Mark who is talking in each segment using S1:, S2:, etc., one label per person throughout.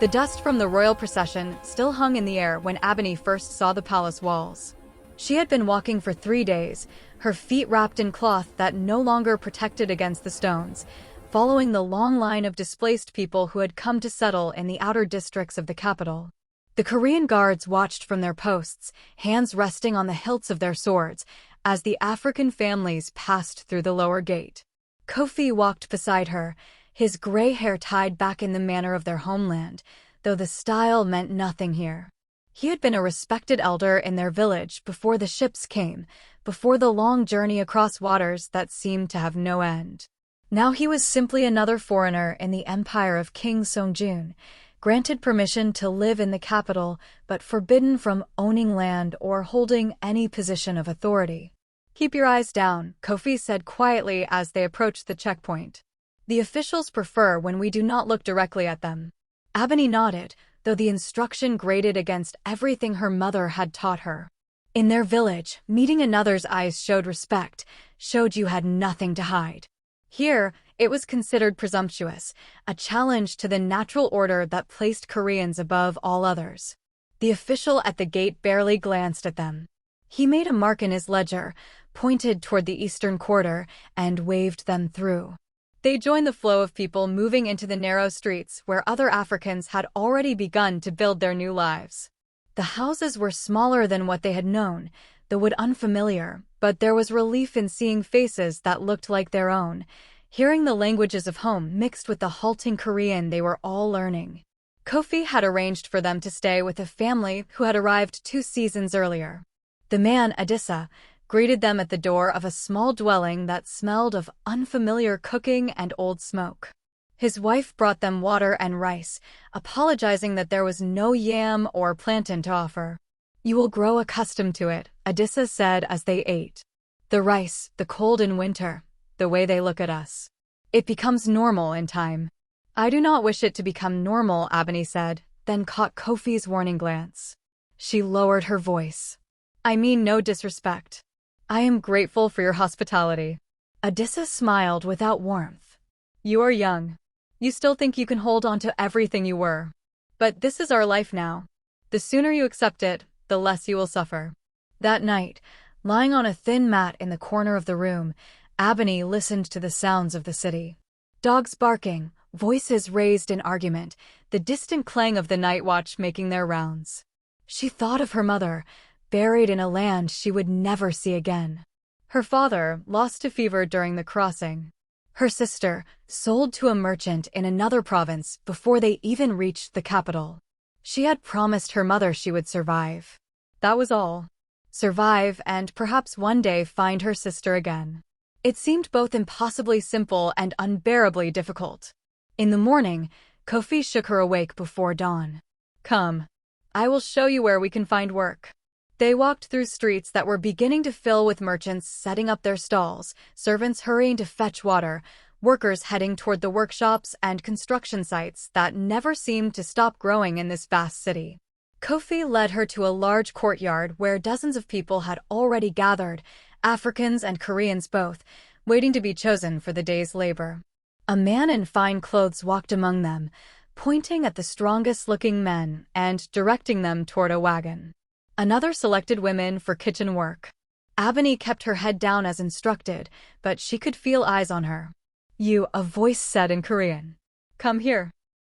S1: The dust from the royal procession still hung in the air when Abany first saw the palace walls. She had been walking for 3 days, her feet wrapped in cloth that no longer protected against the stones, following the long line of displaced people who had come to settle in the outer districts of the capital. The Korean guards watched from their posts, hands resting on the hilts of their swords, as the African families passed through the lower gate. Kofi walked beside her, his gray hair tied back in the manner of their homeland, though the style meant nothing here. He had been a respected elder in their village before the ships came, before the long journey across waters that seemed to have no end. Now he was simply another foreigner in the empire of King Songjun, granted permission to live in the capital but forbidden from owning land or holding any position of authority. "Keep your eyes down," Kofi said quietly as they approached the checkpoint. "The officials prefer when we do not look directly at them." Abany nodded, though the instruction grated against everything her mother had taught her. In their village, meeting another's eyes showed respect, showed you had nothing to hide. Here, it was considered presumptuous, a challenge to the natural order that placed Koreans above all others. The official at the gate barely glanced at them. He made a mark in his ledger, pointed toward the eastern quarter, and waved them through. They joined the flow of people moving into the narrow streets where other Africans had already begun to build their new lives. The houses were smaller than what they had known, the wood unfamiliar, but there was relief in seeing faces that looked like their own, hearing the languages of home mixed with the halting Korean they were all learning. Kofi had arranged for them to stay with a family who had arrived 2 seasons earlier. The man, Adissa, greeted them at the door of a small dwelling that smelled of unfamiliar cooking and old smoke. His wife brought them water and rice, apologizing that there was no yam or plantain to offer. "You will grow accustomed to it," Adissa said as they ate. "The rice, the cold in winter, the way they look at us. It becomes normal in time." "I do not wish it to become normal," Abany said, then caught Kofi's warning glance. She lowered her voice. "I mean no disrespect. I am grateful for your hospitality." Adissa smiled without warmth. "You are young. You still think you can hold on to everything you were. But this is our life now. The sooner you accept it, the less you will suffer." That night, lying on a thin mat in the corner of the room, Abany listened to the sounds of the city. Dogs barking, voices raised in argument, the distant clang of the night watch making their rounds. She thought of her mother, buried in a land she would never see again. Her father, lost to fever during the crossing. Her sister, sold to a merchant in another province before they even reached the capital. She had promised her mother she would survive. That was all. Survive and perhaps one day find her sister again. It seemed both impossibly simple and unbearably difficult. In the morning, Kofi shook her awake before dawn. "Come. I will show you where we can find work." They walked through streets that were beginning to fill with merchants setting up their stalls, servants hurrying to fetch water, workers heading toward the workshops and construction sites that never seemed to stop growing in this vast city. Kofi led her to a large courtyard where dozens of people had already gathered, Africans and Koreans both, waiting to be chosen for the day's labor. A man in fine clothes walked among them, pointing at the strongest-looking men and directing them toward a wagon. Another selected women for kitchen work. Abany kept her head down as instructed, but she could feel eyes on her. "You," a voice said in Korean. "Come here."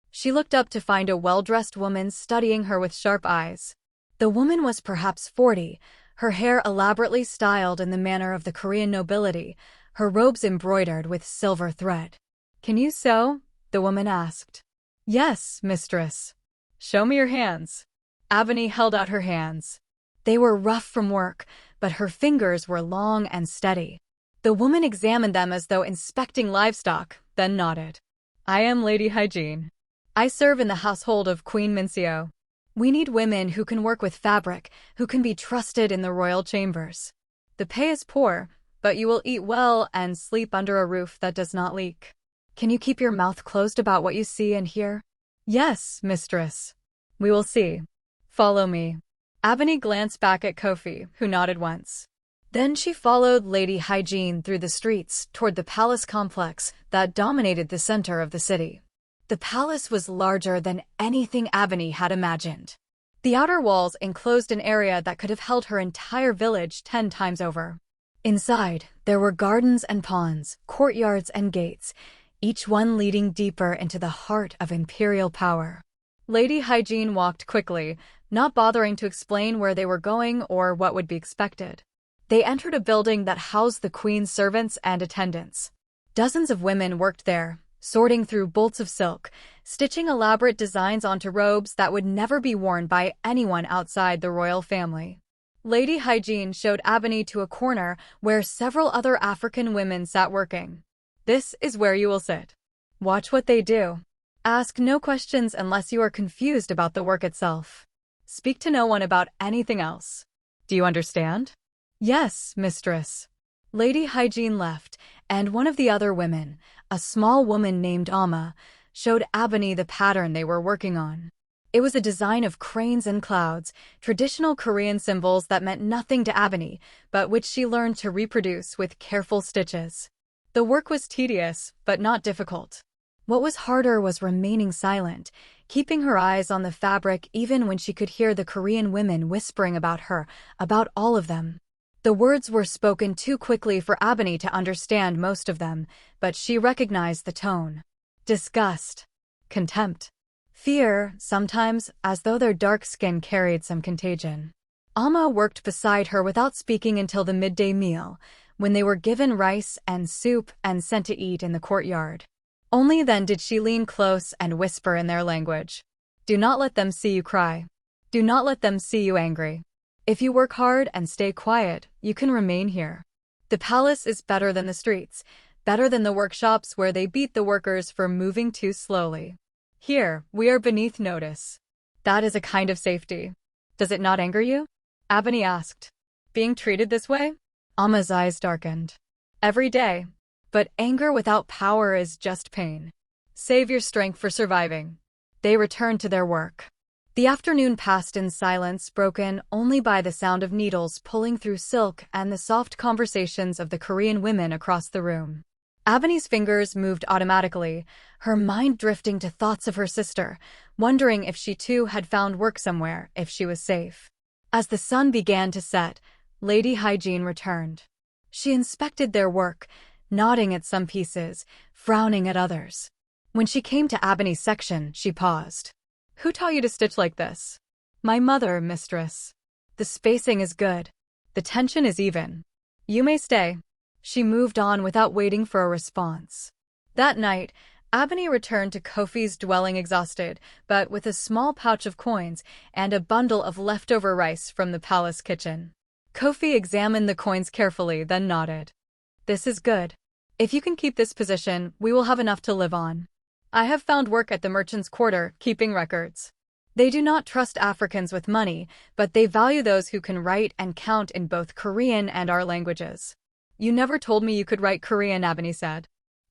S1: She looked up to find a well-dressed woman studying her with sharp eyes. The woman was perhaps 40, her hair elaborately styled in the manner of the Korean nobility, her robes embroidered with silver thread. "Can you sew?" the woman asked. "Yes, mistress." "Show me your hands." Abany held out her hands. They were rough from work, but her fingers were long and steady. The woman examined them as though inspecting livestock, then nodded. "I am Lady Hygiene. I serve in the household of Queen Mincio. We need women who can work with fabric, who can be trusted in the royal chambers. The pay is poor, but you will eat well and sleep under a roof that does not leak. Can you keep your mouth closed about what you see and hear?" "Yes, mistress. We will see. Follow me." Abany glanced back at Kofi, who nodded once. Then she followed Lady Hygiene through the streets toward the palace complex that dominated the center of the city. The palace was larger than anything Abany had imagined. The outer walls enclosed an area that could have held her entire village 10 times over. Inside, there were gardens and ponds, courtyards and gates, each one leading deeper into the heart of imperial power. Lady Hygiene walked quickly, not bothering to explain where they were going or what would be expected. They entered a building that housed the queen's servants and attendants. Dozens of women worked there, sorting through bolts of silk, stitching elaborate designs onto robes that would never be worn by anyone outside the royal family. Lady Hygiene showed Abany to a corner where several other African women sat working. "This is where you will sit. Watch what they do. Ask no questions unless you are confused about the work itself. Speak to no one about anything else. Do you understand?" "Yes, mistress." Lady Hygiene left, and one of the other women, a small woman named Amma, showed Abany the pattern they were working on. It was a design of cranes and clouds, traditional Korean symbols that meant nothing to Abany, but which she learned to reproduce with careful stitches. The work was tedious, but not difficult. What was harder was remaining silent, keeping her eyes on the fabric even when she could hear the Korean women whispering about her, about all of them. The words were spoken too quickly for Abany to understand most of them, but she recognized the tone. Disgust. Contempt. Fear, sometimes, as though their dark skin carried some contagion. Amma worked beside her without speaking until the midday meal, when they were given rice and soup and sent to eat in the courtyard. Only then did she lean close and whisper in their language. "Do not let them see you cry. Do not let them see you angry. If you work hard and stay quiet, you can remain here. The palace is better than the streets, better than the workshops where they beat the workers for moving too slowly. Here, we are beneath notice. That is a kind of safety. Does it not anger you?" Abany asked. "Being treated this way?" Amma's eyes darkened. "Every day. But anger without power is just pain. Save your strength for surviving." They returned to their work. The afternoon passed in silence, broken only by the sound of needles pulling through silk and the soft conversations of the Korean women across the room. Abany's fingers moved automatically, her mind drifting to thoughts of her sister, wondering if she too had found work somewhere, if she was safe. As the sun began to set, Lady Hygiene returned. She inspected their work, nodding at some pieces, frowning at others. When she came to Abany's section, she paused. "Who taught you to stitch like this?" "My mother, mistress." "The spacing is good. The tension is even. You may stay." She moved on without waiting for a response. That night, Abany returned to Kofi's dwelling exhausted, but with a small pouch of coins and a bundle of leftover rice from the palace kitchen. Kofi examined the coins carefully, then nodded. "This is good. If you can keep this position, we will have enough to live on. I have found work at the merchants' quarter, keeping records. They do not trust Africans with money, but they value those who can write and count in both Korean and our languages." "You never told me you could write Korean," Abany said.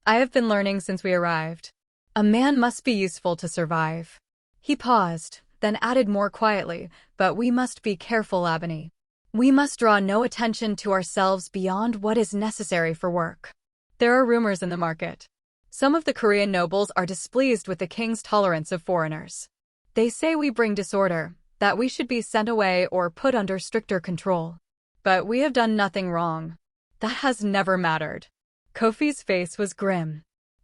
S1: "I have been learning since we arrived. A man must be useful to survive." He paused, then added more quietly, "But we must be careful, Abany. We must draw no attention to ourselves beyond what is necessary for work. There are rumors in the market. Some of the Korean nobles are displeased with the king's tolerance of foreigners. They say we bring disorder, that we should be sent away or put under stricter control. But we have done nothing wrong. That has never mattered." Kofi's face was grim.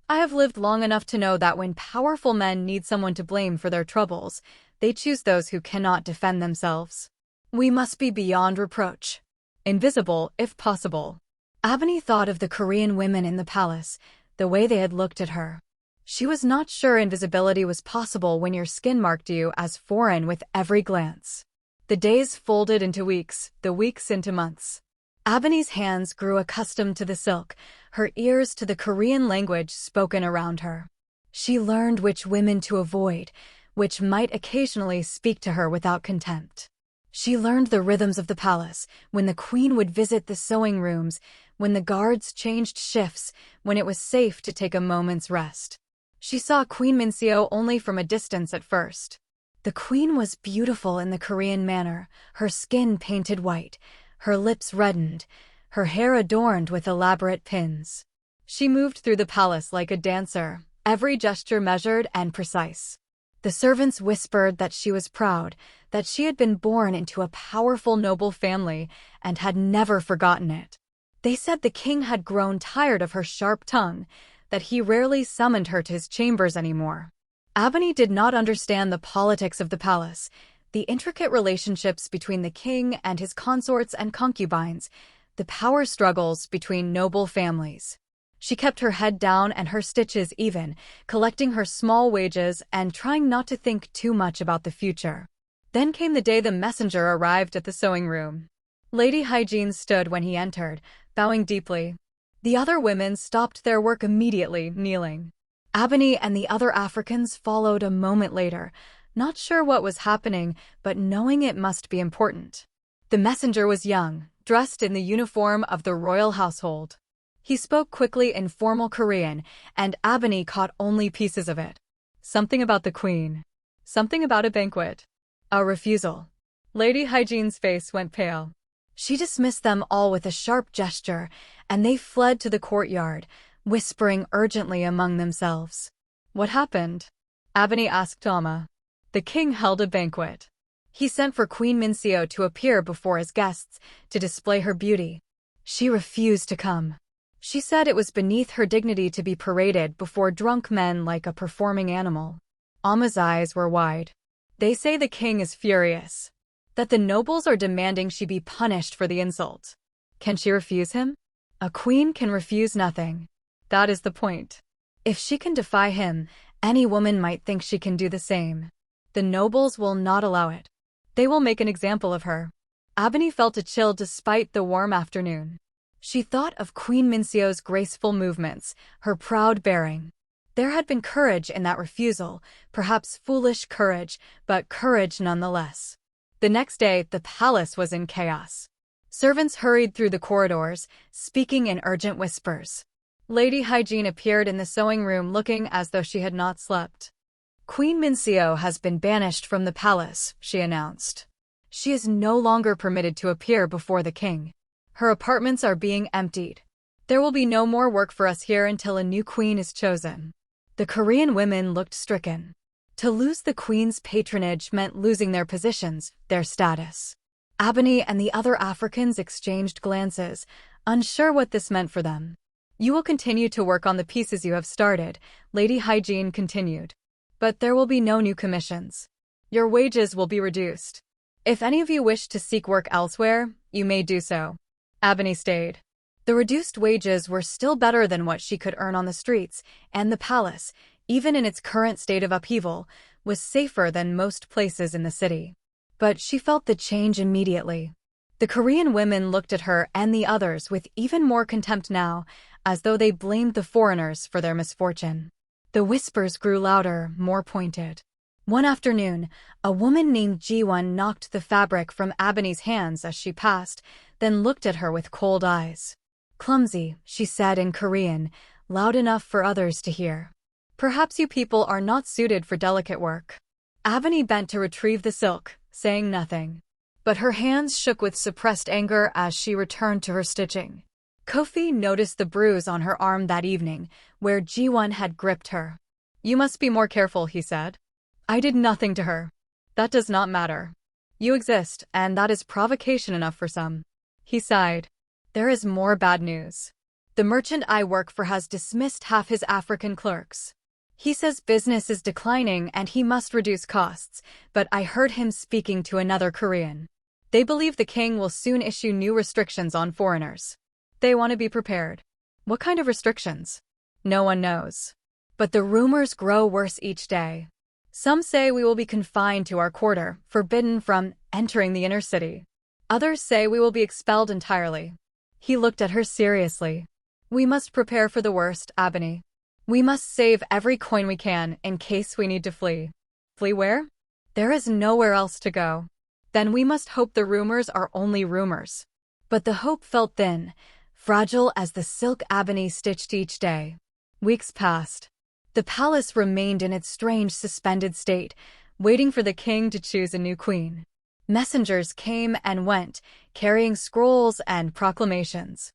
S1: "I have lived long enough to know that when powerful men need someone to blame for their troubles, they choose those who cannot defend themselves. We must be beyond reproach. Invisible, if possible." Abany thought of the Korean women in the palace, the way they had looked at her. She was not sure invisibility was possible when your skin marked you as foreign with every glance. The days folded into weeks, the weeks into months. Abany's hands grew accustomed to the silk, her ears to the Korean language spoken around her. She learned which women to avoid, which might occasionally speak to her without contempt. She learned the rhythms of the palace, when the queen would visit the sewing rooms, when the guards changed shifts, when it was safe to take a moment's rest. She saw Queen Minseo only from a distance at first. The queen was beautiful in the Korean manner, her skin painted white, her lips reddened, her hair adorned with elaborate pins. She moved through the palace like a dancer, every gesture measured and precise. The servants whispered that she was proud, that she had been born into a powerful noble family and had never forgotten it. They said the king had grown tired of her sharp tongue, that he rarely summoned her to his chambers anymore. Abany did not understand the politics of the palace, the intricate relationships between the king and his consorts and concubines, the power struggles between noble families. She kept her head down and her stitches even, collecting her small wages and trying not to think too much about the future. Then came the day the messenger arrived at the sewing room. Lady Hygiene stood when he entered, bowing deeply. The other women stopped their work immediately, kneeling. Abany and the other Africans followed a moment later, not sure what was happening, but knowing it must be important. The messenger was young, dressed in the uniform of the royal household. He spoke quickly in formal Korean, and Abany caught only pieces of it. Something about the queen. Something about a banquet. A refusal. Lady Hygiene's face went pale. She dismissed them all with a sharp gesture, and they fled to the courtyard, whispering urgently among themselves. What happened? Abany asked Amma. The king held a banquet. He sent for Queen Minseo to appear before his guests, to display her beauty. She refused to come. She said it was beneath her dignity to be paraded before drunk men like a performing animal. Amma's eyes were wide. They say the king is furious, that the nobles are demanding she be punished for the insult. Can she refuse him? A queen can refuse nothing. That is the point. If she can defy him, any woman might think she can do the same. The nobles will not allow it. They will make an example of her. Abany felt a chill despite the warm afternoon. She thought of Queen Minseo's graceful movements, her proud bearing. There had been courage in that refusal, perhaps foolish courage, but courage nonetheless. The next day, the palace was in chaos. Servants hurried through the corridors, speaking in urgent whispers. Lady Hygiene appeared in the sewing room looking as though she had not slept. Queen Minseo has been banished from the palace, she announced. She is no longer permitted to appear before the king. Her apartments are being emptied. There will be no more work for us here until a new queen is chosen. The Korean women looked stricken. To lose the queen's patronage meant losing their positions, their status. Abany and the other Africans exchanged glances, unsure what this meant for them. You will continue to work on the pieces you have started, Lady Hygiene continued. But there will be no new commissions. Your wages will be reduced. If any of you wish to seek work elsewhere, you may do so. Abany stayed. The reduced wages were still better than what she could earn on the streets, and the palace, even in its current state of upheaval, was safer than most places in the city. But she felt the change immediately. The Korean women looked at her and the others with even more contempt now, as though they blamed the foreigners for their misfortune. The whispers grew louder, more pointed. One afternoon, a woman named Ji-won knocked the fabric from Abany's hands as she passed, then looked at her with cold eyes. Clumsy, she said in Korean, loud enough for others to hear. Perhaps you people are not suited for delicate work. Abany bent to retrieve the silk, saying nothing. But her hands shook with suppressed anger as she returned to her stitching. Kofi noticed the bruise on her arm that evening, where Ji-won had gripped her. You must be more careful, he said. I did nothing to her. That does not matter. You exist, and that is provocation enough for some. He sighed. There is more bad news. The merchant I work for has dismissed half his African clerks. He says business is declining and he must reduce costs, but I heard him speaking to another Korean. They believe the king will soon issue new restrictions on foreigners. They want to be prepared. What kind of restrictions? No one knows. But the rumors grow worse each day. Some say we will be confined to our quarter, forbidden from entering the inner city. Others say we will be expelled entirely. He looked at her seriously. We must prepare for the worst, Abany. We must save every coin we can in case we need to flee. Flee where? There is nowhere else to go. Then we must hope the rumors are only rumors. But the hope felt thin, fragile as the silk Abany stitched each day. Weeks passed. The palace remained in its strange suspended state, waiting for the king to choose a new queen. Messengers came and went, carrying scrolls and proclamations.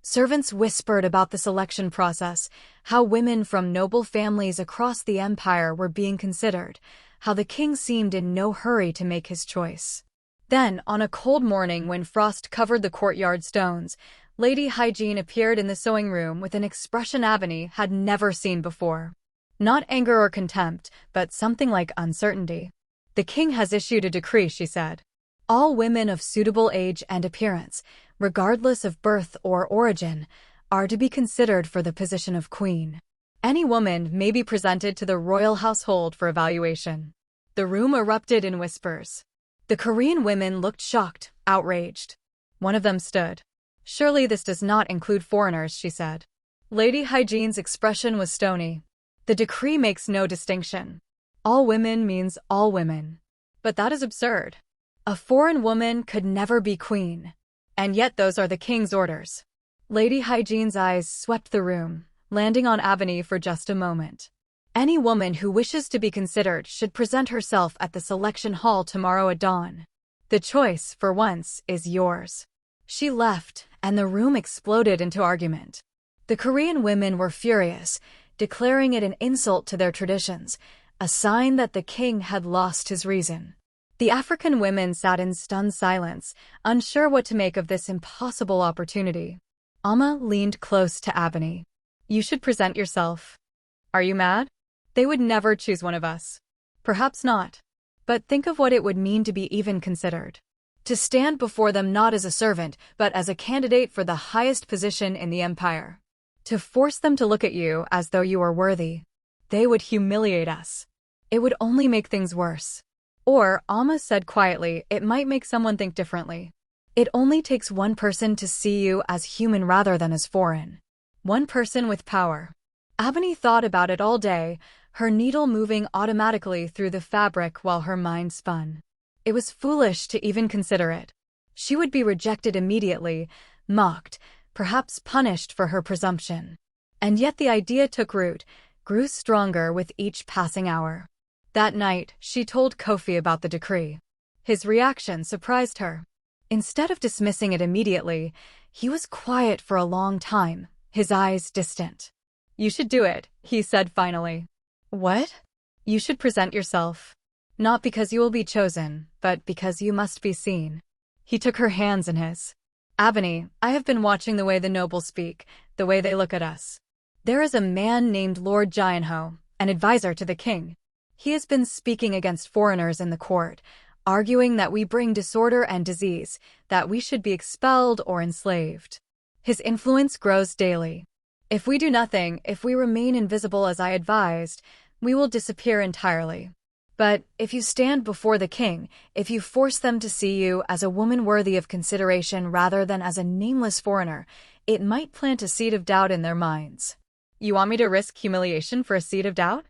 S1: Servants whispered about the selection process, how women from noble families across the empire were being considered, how the king seemed in no hurry to make his choice. Then, on a cold morning when frost covered the courtyard stones, Lady Hygiene appeared in the sewing room with an expression Abany had never seen before. Not anger or contempt, but something like uncertainty. "The king has issued a decree," she said. "All women of suitable age and appearance, regardless of birth or origin, are to be considered for the position of queen. Any woman may be presented to the royal household for evaluation." The room erupted in whispers. The Korean women looked shocked, outraged. One of them stood. "Surely this does not include foreigners," she said. Lady Hygiene's expression was stony. "The decree makes no distinction. All women means all women. But that is absurd. A foreign woman could never be queen. And yet those are the king's orders." Lady Hygiene's eyes swept the room, landing on Abany for just a moment. "Any woman who wishes to be considered should present herself at the selection hall tomorrow at dawn. The choice, for once, is yours." She left, and the room exploded into argument. The Korean women were furious, declaring it an insult to their traditions, a sign that the king had lost his reason. The African women sat in stunned silence, unsure what to make of this impossible opportunity. Amma leaned close to Abany. "You should present yourself." "Are you mad? They would never choose one of us." "Perhaps not. But think of what it would mean to be even considered. To stand before them not as a servant, but as a candidate for the highest position in the empire. To force them to look at you as though you were worthy. They would humiliate us. It would only make things worse." Or, Amma said quietly, "it might make someone think differently. It only takes one person to see you as human rather than as foreign. One person with power." Abany thought about it all day, her needle moving automatically through the fabric while her mind spun. It was foolish to even consider it. She would be rejected immediately, mocked, perhaps punished for her presumption. And yet the idea took root, grew stronger with each passing hour. That night, she told Kofi about the decree. His reaction surprised her. Instead of dismissing it immediately, he was quiet for a long time, his eyes distant. "You should do it," he said finally. "What?" "You should present yourself. Not because you will be chosen, but because you must be seen." He took her hands in his. "Abany, I have been watching the way the nobles speak, the way they look at us. There is a man named Lord Jianho, an advisor to the king. He has been speaking against foreigners in the court, arguing that we bring disorder and disease, that we should be expelled or enslaved. His influence grows daily. If we do nothing, if we remain invisible as I advised, we will disappear entirely. But if you stand before the king, if you force them to see you as a woman worthy of consideration rather than as a nameless foreigner, it might plant a seed of doubt in their minds." "You want me to risk humiliation for a seed of doubt?"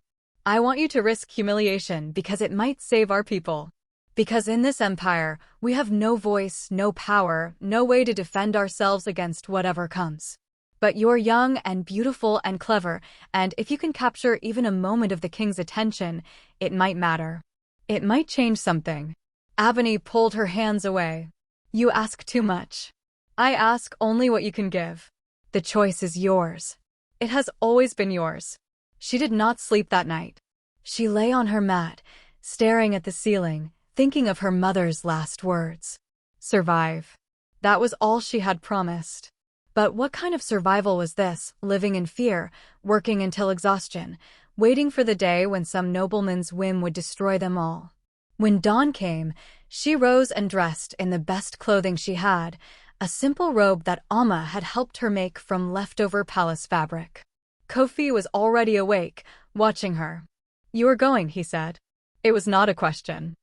S1: "I want you to risk humiliation because it might save our people. Because in this empire, we have no voice, no power, no way to defend ourselves against whatever comes. But you're young and beautiful and clever, and if you can capture even a moment of the king's attention, it might matter. It might change something." Abany pulled her hands away. "You ask too much. I ask only what you can give. The choice is yours. It has always been yours." She did not sleep that night. She lay on her mat, staring at the ceiling, thinking of her mother's last words. Survive. That was all she had promised. But what kind of survival was this, living in fear, working until exhaustion, waiting for the day when some nobleman's whim would destroy them all? When dawn came, she rose and dressed in the best clothing she had, a simple robe that Amma had helped her make from leftover palace fabric. Kofi was already awake, watching her. "You are going," he said. It was not a question.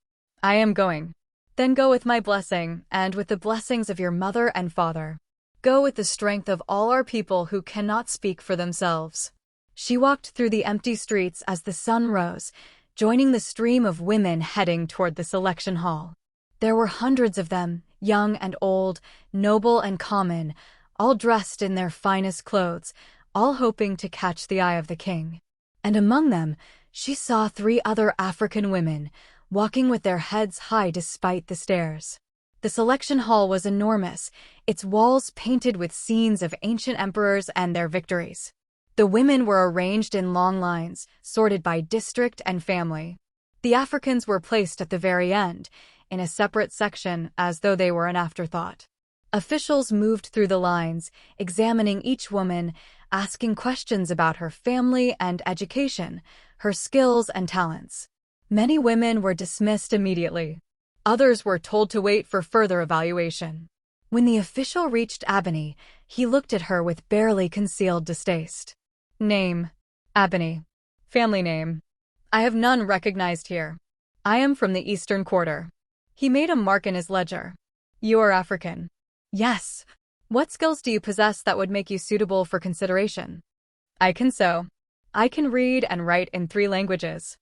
S1: "I am going." "Then go with my blessing, and with the blessings of your mother and father. Go with the strength of all our people who cannot speak for themselves." She walked through the empty streets as the sun rose, joining the stream of women heading toward the selection hall. There were hundreds of them, young and old, noble and common, all dressed in their finest clothes, all hoping to catch the eye of the king. And among them, she saw 3 other African women, walking with their heads high despite the stares. The selection hall was enormous, its walls painted with scenes of ancient emperors and their victories. The women were arranged in long lines, sorted by district and family. The Africans were placed at the very end, in a separate section as though they were an afterthought. Officials moved through the lines, examining each woman, asking questions about her family and education, her skills and talents. Many women were dismissed immediately. Others were told to wait for further evaluation. When the official reached Abany, he looked at her with barely concealed distaste. Name: Abany. Family name: I have none recognized here. I am from the Eastern Quarter. He made a mark in his ledger. You are African. Yes. What skills do you possess that would make you suitable for consideration? I can sew. I can read and write in 3 languages.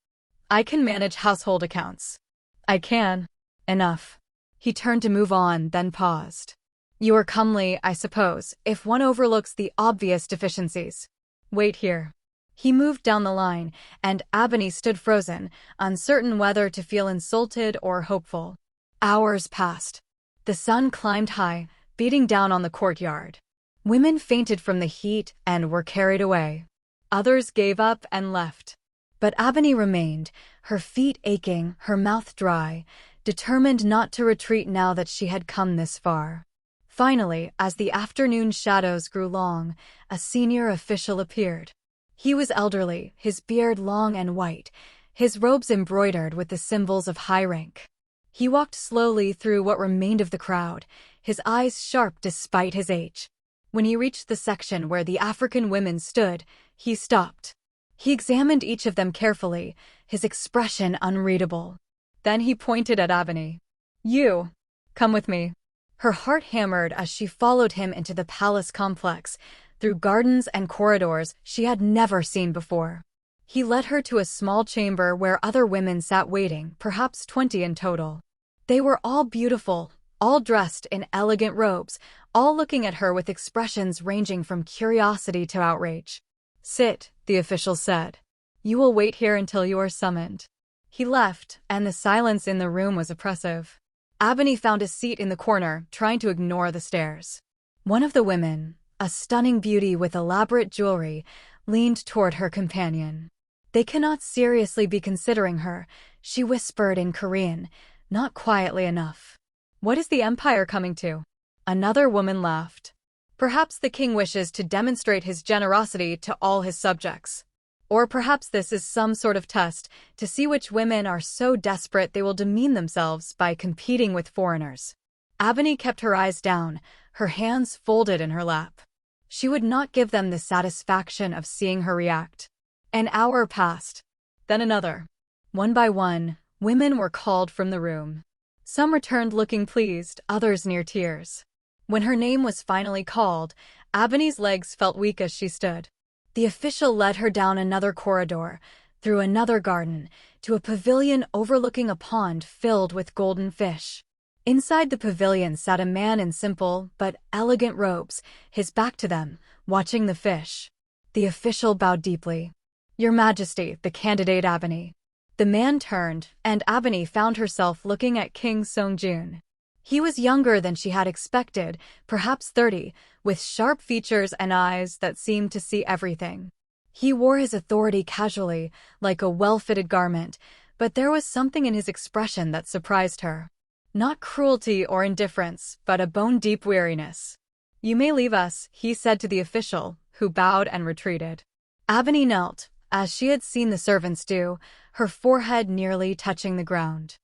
S1: I can manage household accounts. I can. Enough. He turned to move on, then paused. You are comely, I suppose, if one overlooks the obvious deficiencies. Wait here. He moved down the line, and Abany stood frozen, uncertain whether to feel insulted or hopeful. Hours passed. The sun climbed high, beating down on the courtyard. Women fainted from the heat and were carried away. Others gave up and left. But Abany remained, her feet aching, her mouth dry, determined not to retreat now that she had come this far. Finally, as the afternoon shadows grew long, a senior official appeared. He was elderly, his beard long and white, his robes embroidered with the symbols of high rank. He walked slowly through what remained of the crowd, his eyes sharp despite his age. When he reached the section where the African women stood, he stopped. He examined each of them carefully, his expression unreadable. Then he pointed at Abany. You, come with me. Her heart hammered as she followed him into the palace complex, through gardens and corridors she had never seen before. He led her to a small chamber where other women sat waiting, perhaps 20 in total. They were all beautiful, all dressed in elegant robes, all looking at her with expressions ranging from curiosity to outrage. Sit, the official said. You will wait here until you are summoned. He left, and the silence in the room was oppressive. Abany found a seat in the corner, trying to ignore the stares. One of the women, a stunning beauty with elaborate jewelry, leaned toward her companion. They cannot seriously be considering her, she whispered in Korean, not quietly enough. What is the empire coming to? Another woman laughed. Perhaps the king wishes to demonstrate his generosity to all his subjects. Or perhaps this is some sort of test to see which women are so desperate they will demean themselves by competing with foreigners. Abany kept her eyes down, her hands folded in her lap. She would not give them the satisfaction of seeing her react. An hour passed. Then another. One by one, women were called from the room. Some returned looking pleased, others near tears. When her name was finally called, Abany's legs felt weak as she stood. The official led her down another corridor, through another garden, to a pavilion overlooking a pond filled with golden fish. Inside the pavilion sat a man in simple but elegant robes, his back to them, watching the fish. The official bowed deeply. Your Majesty, the candidate Abany. The man turned, and Abany found herself looking at King Songjun. He was younger than she had expected, perhaps 30, with sharp features and eyes that seemed to see everything. He wore his authority casually, like a well-fitted garment, but there was something in his expression that surprised her. Not cruelty or indifference, but a bone-deep weariness. You may leave us, he said to the official, who bowed and retreated. Abany knelt, as she had seen the servants do, her forehead nearly touching the ground.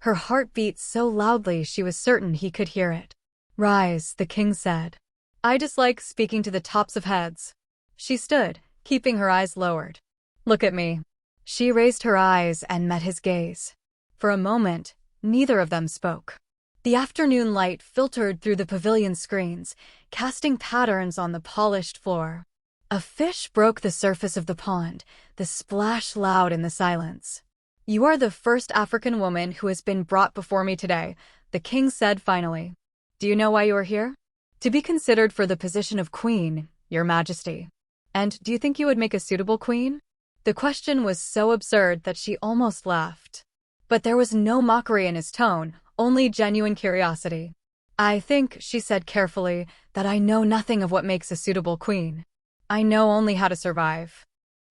S1: Her heart beat so loudly she was certain he could hear it. Rise, the king said. I dislike speaking to the tops of heads. She stood, keeping her eyes lowered. Look at me. She raised her eyes and met his gaze. For a moment, neither of them spoke. The afternoon light filtered through the pavilion screens, casting patterns on the polished floor. A fish broke the surface of the pond, the splash loud in the silence. You are the first African woman who has been brought before me today, the king said finally. Do you know why you are here? To be considered for the position of queen, your majesty. And do you think you would make a suitable queen? The question was so absurd that she almost laughed. But there was no mockery in his tone, Only genuine curiosity. I think, she said carefully, that I know nothing of what makes a suitable queen. I know only how to survive.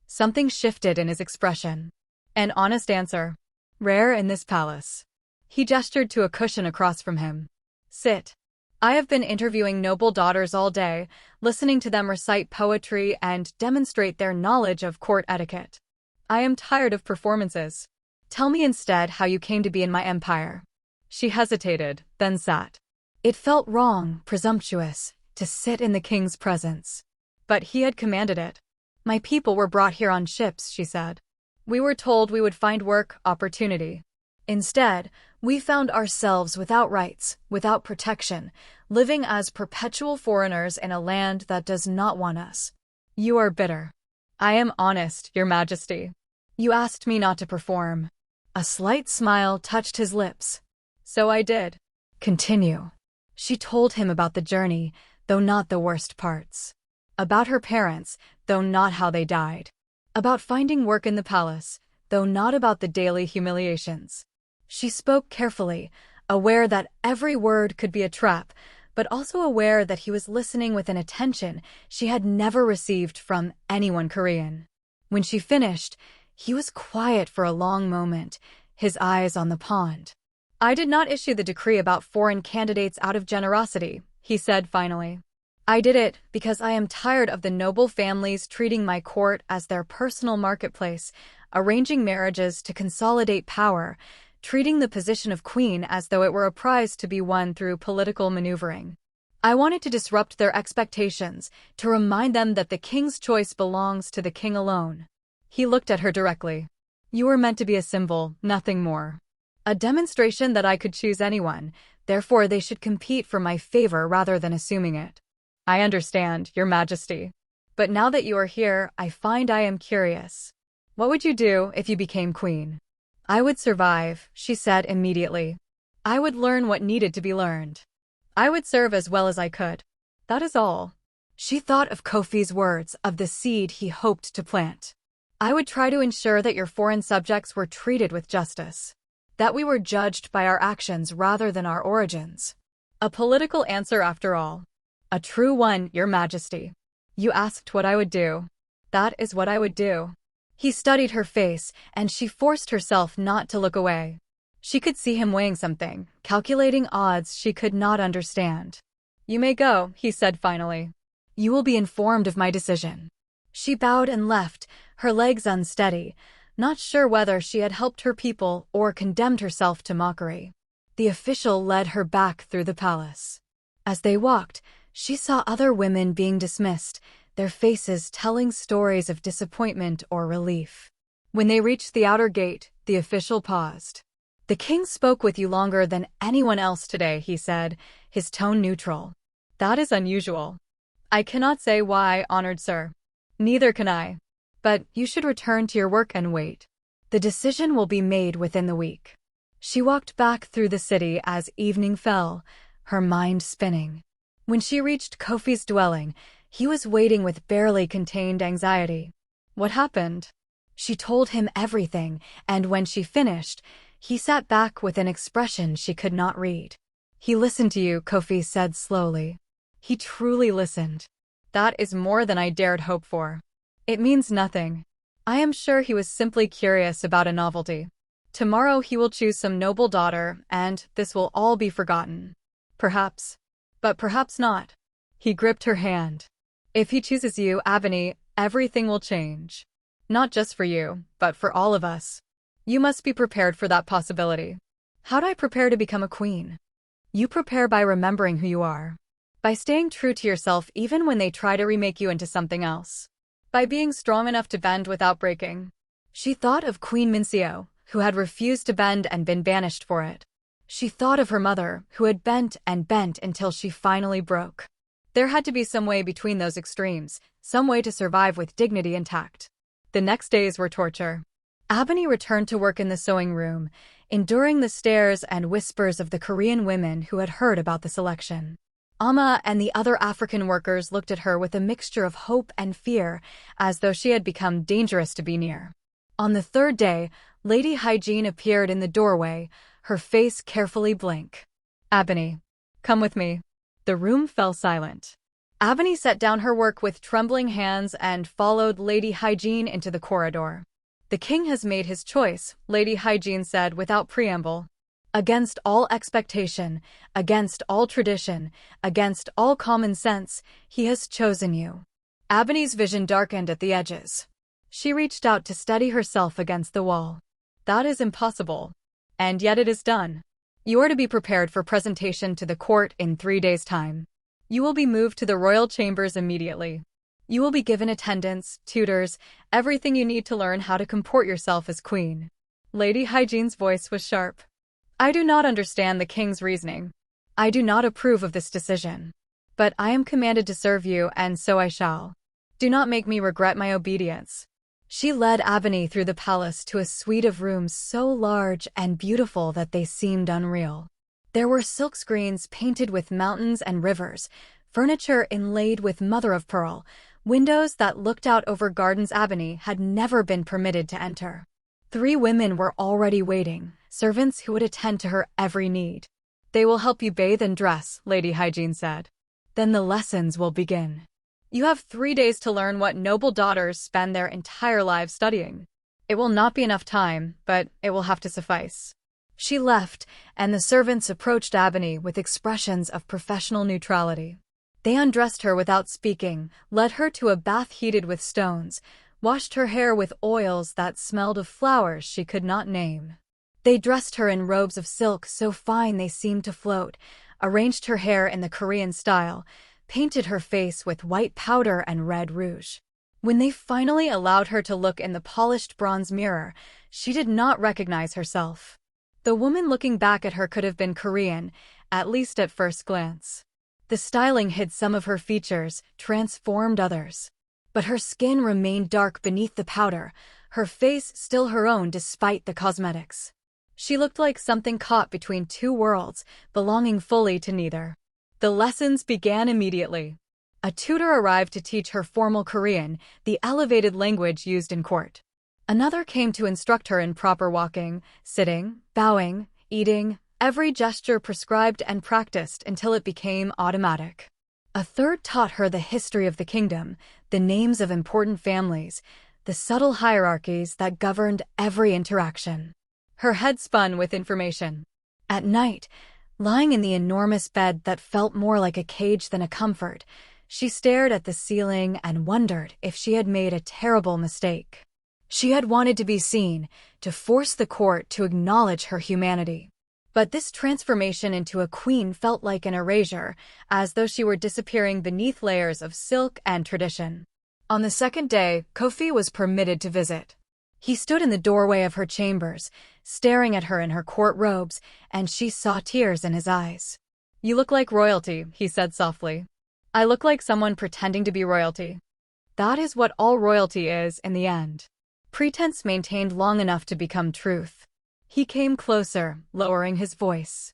S1: Something shifted in his expression. An honest answer. Rare in this palace. He gestured to a cushion across from him. Sit. I have been interviewing noble daughters all day, listening to them recite poetry and demonstrate their knowledge of court etiquette. I am tired of performances. Tell me instead how you came to be in my empire. She hesitated, then sat. It felt wrong, presumptuous, to sit in the king's presence. But he had commanded it. My people were brought here on ships, she said. We were told we would find work, opportunity. Instead, we found ourselves without rights, without protection, living as perpetual foreigners in a land that does not want us. You are bitter. I am honest, Your Majesty. You asked me not to perform. A slight smile touched his lips. So I did. Continue. She told him about the journey, though not the worst parts. About her parents, though not how they died. About finding work in the palace, though not about the daily humiliations. She spoke carefully, aware that every word could be a trap, but also aware that he was listening with an attention she had never received from anyone Korean. When she finished, he was quiet for a long moment, his eyes on the pond. I did not issue the decree about foreign candidates out of generosity, he said finally. I did it because I am tired of the noble families treating my court as their personal marketplace, arranging marriages to consolidate power, treating the position of queen as though it were a prize to be won through political maneuvering. I wanted to disrupt their expectations, to remind them that the king's choice belongs to the king alone. He looked at her directly. You were meant to be a symbol, nothing more. A demonstration that I could choose anyone, therefore they should compete for my favor rather than assuming it. I understand, Your Majesty. But now that you are here, I find I am curious. What would you do if you became queen? I would survive, she said immediately. I would learn what needed to be learned. I would serve as well as I could. That is all. She thought of Kofi's words, of the seed he hoped to plant. I would try to ensure that your foreign subjects were treated with justice. That we were judged by our actions rather than our origins. A political answer after all. A true one, Your Majesty. You asked what I would do. That is what I would do. He studied her face, and she forced herself not to look away. She could see him weighing something, calculating odds she could not understand. You may go, he said finally. You will be informed of my decision. She bowed and left, her legs unsteady, not sure whether she had helped her people or condemned herself to mockery. The official led her back through the palace. As they walked, she saw other women being dismissed, their faces telling stories of disappointment or relief. When they reached the outer gate, the official paused. The king spoke with you longer than anyone else today, he said, his tone neutral. That is unusual. I cannot say why, honored sir. Neither can I. But you should return to your work and wait. The decision will be made within the week. She walked back through the city as evening fell, her mind spinning. When she reached Kofi's dwelling, he was waiting with barely contained anxiety. What happened? She told him everything, and when she finished, he sat back with an expression she could not read. He listened to you, Kofi said slowly. He truly listened. That is more than I dared hope for. It means nothing. I am sure he was simply curious about a novelty. Tomorrow he will choose some noble daughter, and this will all be forgotten. Perhaps. But perhaps not. He gripped her hand. If he chooses you, Abany, everything will change. Not just for you, but for all of us. You must be prepared for that possibility. How do I prepare to become a queen? You prepare by remembering who you are. By staying true to yourself even when they try to remake you into something else. By being strong enough to bend without breaking. She thought of Queen Mincio, who had refused to bend and been banished for it. She thought of her mother, who had bent and bent until she finally broke. There had to be some way between those extremes, some way to survive with dignity intact. The next days were torture. Abany returned to work in the sewing room, enduring the stares and whispers of the Korean women who had heard about the selection. Amma and the other African workers looked at her with a mixture of hope and fear, as though she had become dangerous to be near. On the third day, Lady Hygiene appeared in the doorway, her face carefully blank. Abany, come with me. The room fell silent. Abany set down her work with trembling hands and followed Lady Hygiene into the corridor. The king has made his choice, Lady Hygiene said without preamble. Against all expectation, against all tradition, against all common sense, he has chosen you. Abany's vision darkened at the edges. She reached out to steady herself against the wall. That is impossible. And yet it is done. You are to be prepared for presentation to the court in 3 days' time. You will be moved to the royal chambers immediately. You will be given attendants, tutors, everything you need to learn how to comport yourself as queen. Lady Hygiene's voice was sharp. I do not understand the king's reasoning. I do not approve of this decision. But I am commanded to serve you, and so I shall. Do not make me regret my obedience. She led Abany through the palace to a suite of rooms so large and beautiful that they seemed unreal. There were silk screens painted with mountains and rivers, furniture inlaid with mother-of-pearl, windows that looked out over gardens Abany had never been permitted to enter. 3 women were already waiting, servants who would attend to her every need. They will help you bathe and dress, Lady Hygiene said. Then the lessons will begin. You have 3 days to learn what noble daughters spend their entire lives studying. It will not be enough time, but it will have to suffice. She left, and the servants approached Abany with expressions of professional neutrality. They undressed her without speaking, led her to a bath heated with stones, washed her hair with oils that smelled of flowers she could not name. They dressed her in robes of silk so fine they seemed to float, arranged her hair in the Korean style, painted her face with white powder and red rouge. When they finally allowed her to look in the polished bronze mirror, she did not recognize herself. The woman looking back at her could have been Korean, at least at first glance. The styling hid some of her features, transformed others. But her skin remained dark beneath the powder, her face still her own despite the cosmetics. She looked like something caught between 2 worlds, belonging fully to neither. The lessons began immediately. A tutor arrived to teach her formal Korean, the elevated language used in court. Another came to instruct her in proper walking, sitting, bowing, eating, every gesture prescribed and practiced until it became automatic. A third taught her the history of the kingdom, the names of important families, the subtle hierarchies that governed every interaction. Her head spun with information. At night, lying in the enormous bed that felt more like a cage than a comfort, she stared at the ceiling and wondered if she had made a terrible mistake. She had wanted to be seen, to force the court to acknowledge her humanity. But this transformation into a queen felt like an erasure, as though she were disappearing beneath layers of silk and tradition. On the 2nd day, Kofi was permitted to visit. He stood in the doorway of her chambers, staring at her in her court robes, and she saw tears in his eyes. You look like royalty, he said softly. I look like someone pretending to be royalty. That is what all royalty is in the end. Pretense maintained long enough to become truth. He came closer, lowering his voice.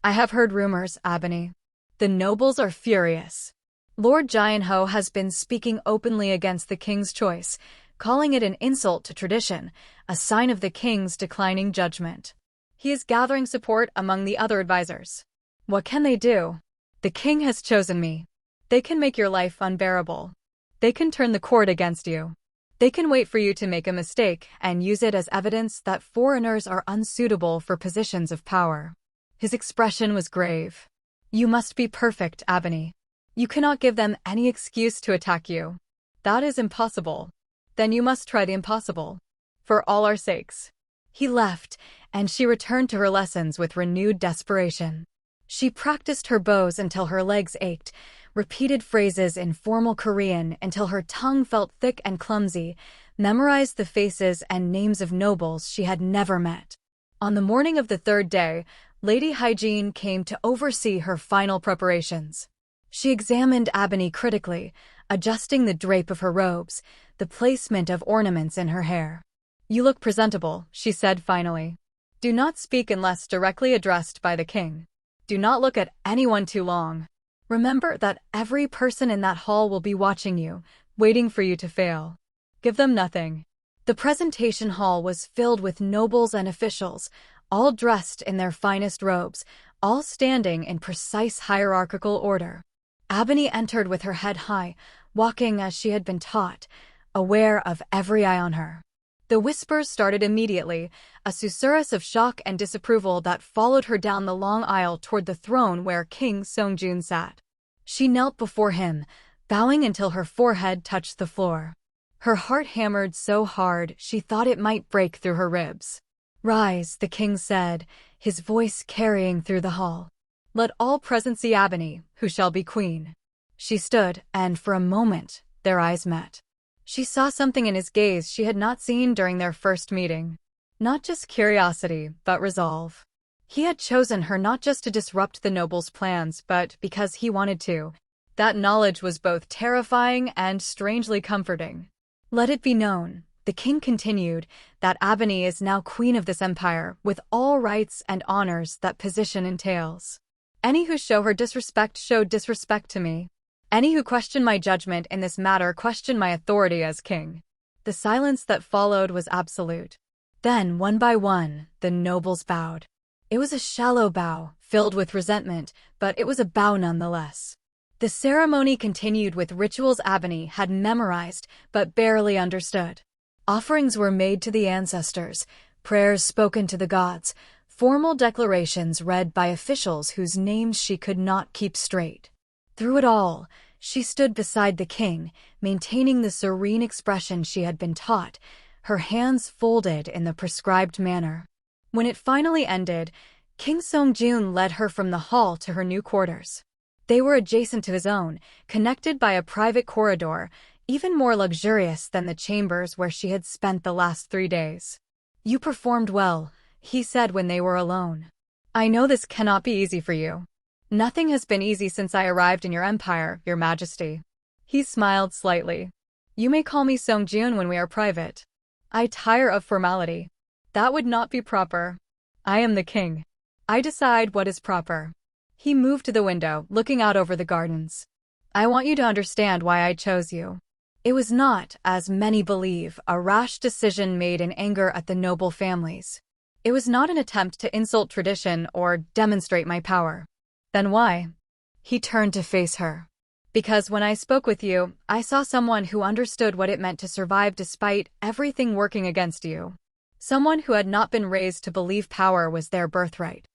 S1: I have heard rumors, Abany. The nobles are furious. Lord Jianho has been speaking openly against the king's choice, calling it an insult to tradition, a sign of the king's declining judgment. He is gathering support among the other advisors. What can they do? The king has chosen me. They can make your life unbearable. They can turn the court against you. They can wait for you to make a mistake and use it as evidence that foreigners are unsuitable for positions of power. His expression was grave. You must be perfect, Abany. You cannot give them any excuse to attack you. That is impossible. Then you must try the impossible. For all our sakes. He left, and she returned to her lessons with renewed desperation. She practiced her bows until her legs ached, repeated phrases in formal Korean until her tongue felt thick and clumsy, memorized the faces and names of nobles she had never met. On the morning of the 3rd day, Lady Hygiene came to oversee her final preparations. She examined Abany critically, adjusting the drape of her robes, the placement of ornaments in her hair. You look presentable, she said finally. Do not speak unless directly addressed by the king. Do not look at anyone too long. Remember that every person in that hall will be watching you, waiting for you to fail. Give them nothing. The presentation hall was filled with nobles and officials, all dressed in their finest robes, all standing in precise hierarchical order. Abany entered with her head high, walking as she had been taught, aware of every eye on her. The whispers started immediately, a susurrus of shock and disapproval that followed her down the long aisle toward the throne where King Songjun sat. She knelt before him, bowing until her forehead touched the floor. Her heart hammered so hard she thought it might break through her ribs. "Rise," the king said, his voice carrying through the hall. "Let all present see Abany, who shall be queen." She stood, and for a moment, their eyes met. She saw something in his gaze she had not seen during their first meeting. Not just curiosity, but resolve. He had chosen her not just to disrupt the noble's plans, but because he wanted to. That knowledge was both terrifying and strangely comforting. "Let it be known," the king continued, "that Abany is now queen of this empire, with all rights and honors that position entails. Any who show her disrespect showed disrespect to me. Any who question my judgment in this matter question my authority as king." The silence that followed was absolute. Then, one by one, the nobles bowed. It was a shallow bow, filled with resentment, but it was a bow nonetheless. The ceremony continued with rituals Abany had memorized but barely understood. Offerings were made to the ancestors, prayers spoken to the gods, formal declarations read by officials whose names she could not keep straight. Through it all, she stood beside the king, maintaining the serene expression she had been taught, her hands folded in the prescribed manner. When it finally ended, King Songjun led her from the hall to her new quarters. They were adjacent to his own, connected by a private corridor, even more luxurious than the chambers where she had spent the last 3 days. "You performed well," he said when they were alone. "I know this cannot be easy for you. Nothing has been easy since I arrived in your empire, your majesty." He smiled slightly. "You may call me Songjun when we are private. I tire of formality. That would not be proper. I am the king. I decide what is proper." He moved to the window, looking out over the gardens. "I want you to understand why I chose you. It was not, as many believe, a rash decision made in anger at the noble families. It was not an attempt to insult tradition or demonstrate my power." "Then why?" He turned to face her. "Because when I spoke with you, I saw someone who understood what it meant to survive despite everything working against you. Someone who had not been raised to believe power was their birthright.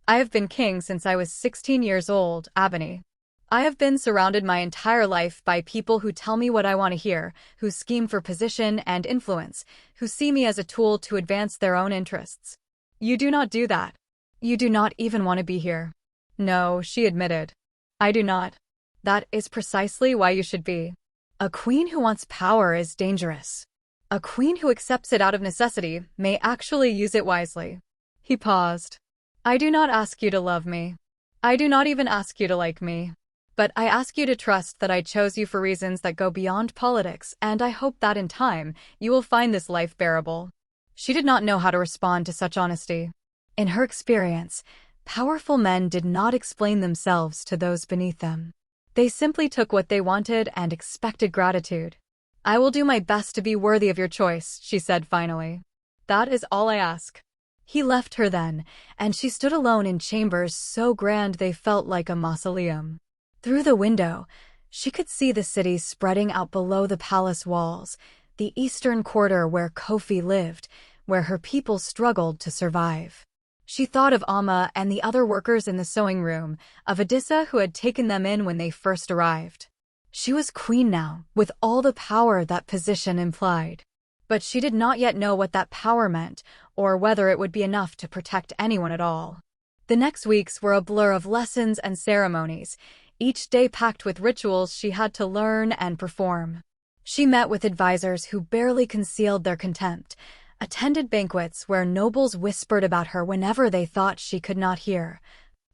S1: I have been king since I was 16 years old, Abany. I have been surrounded my entire life by people who tell me what I want to hear, who scheme for position and influence, who see me as a tool to advance their own interests. You do not do that. You do not even want to be here." "No," she admitted. "I do not. That is precisely why you should be. A queen who wants power is dangerous. A queen who accepts it out of necessity may actually use it wisely." He paused. "I do not ask you to love me. I do not even ask you to like me. But I ask you to trust that I chose you for reasons that go beyond politics, and I hope that in time, you will find this life bearable." She did not know how to respond to such honesty. In her experience, powerful men did not explain themselves to those beneath them. They simply took what they wanted and expected gratitude. "I will do my best to be worthy of your choice," she said finally. "That is all I ask." He left her then, and she stood alone in chambers so grand they felt like a mausoleum. Through the window, she could see the city spreading out below the palace walls, the eastern quarter where Kofi lived, where her people struggled to survive. She thought of Amma and the other workers in the sewing room, of Adissa who had taken them in when they first arrived. She was queen now, with all the power that position implied. But she did not yet know what that power meant, or whether it would be enough to protect anyone at all. The next weeks were a blur of lessons and ceremonies, each day packed with rituals she had to learn and perform. She met with advisors who barely concealed their contempt, attended banquets where nobles whispered about her whenever they thought she could not hear,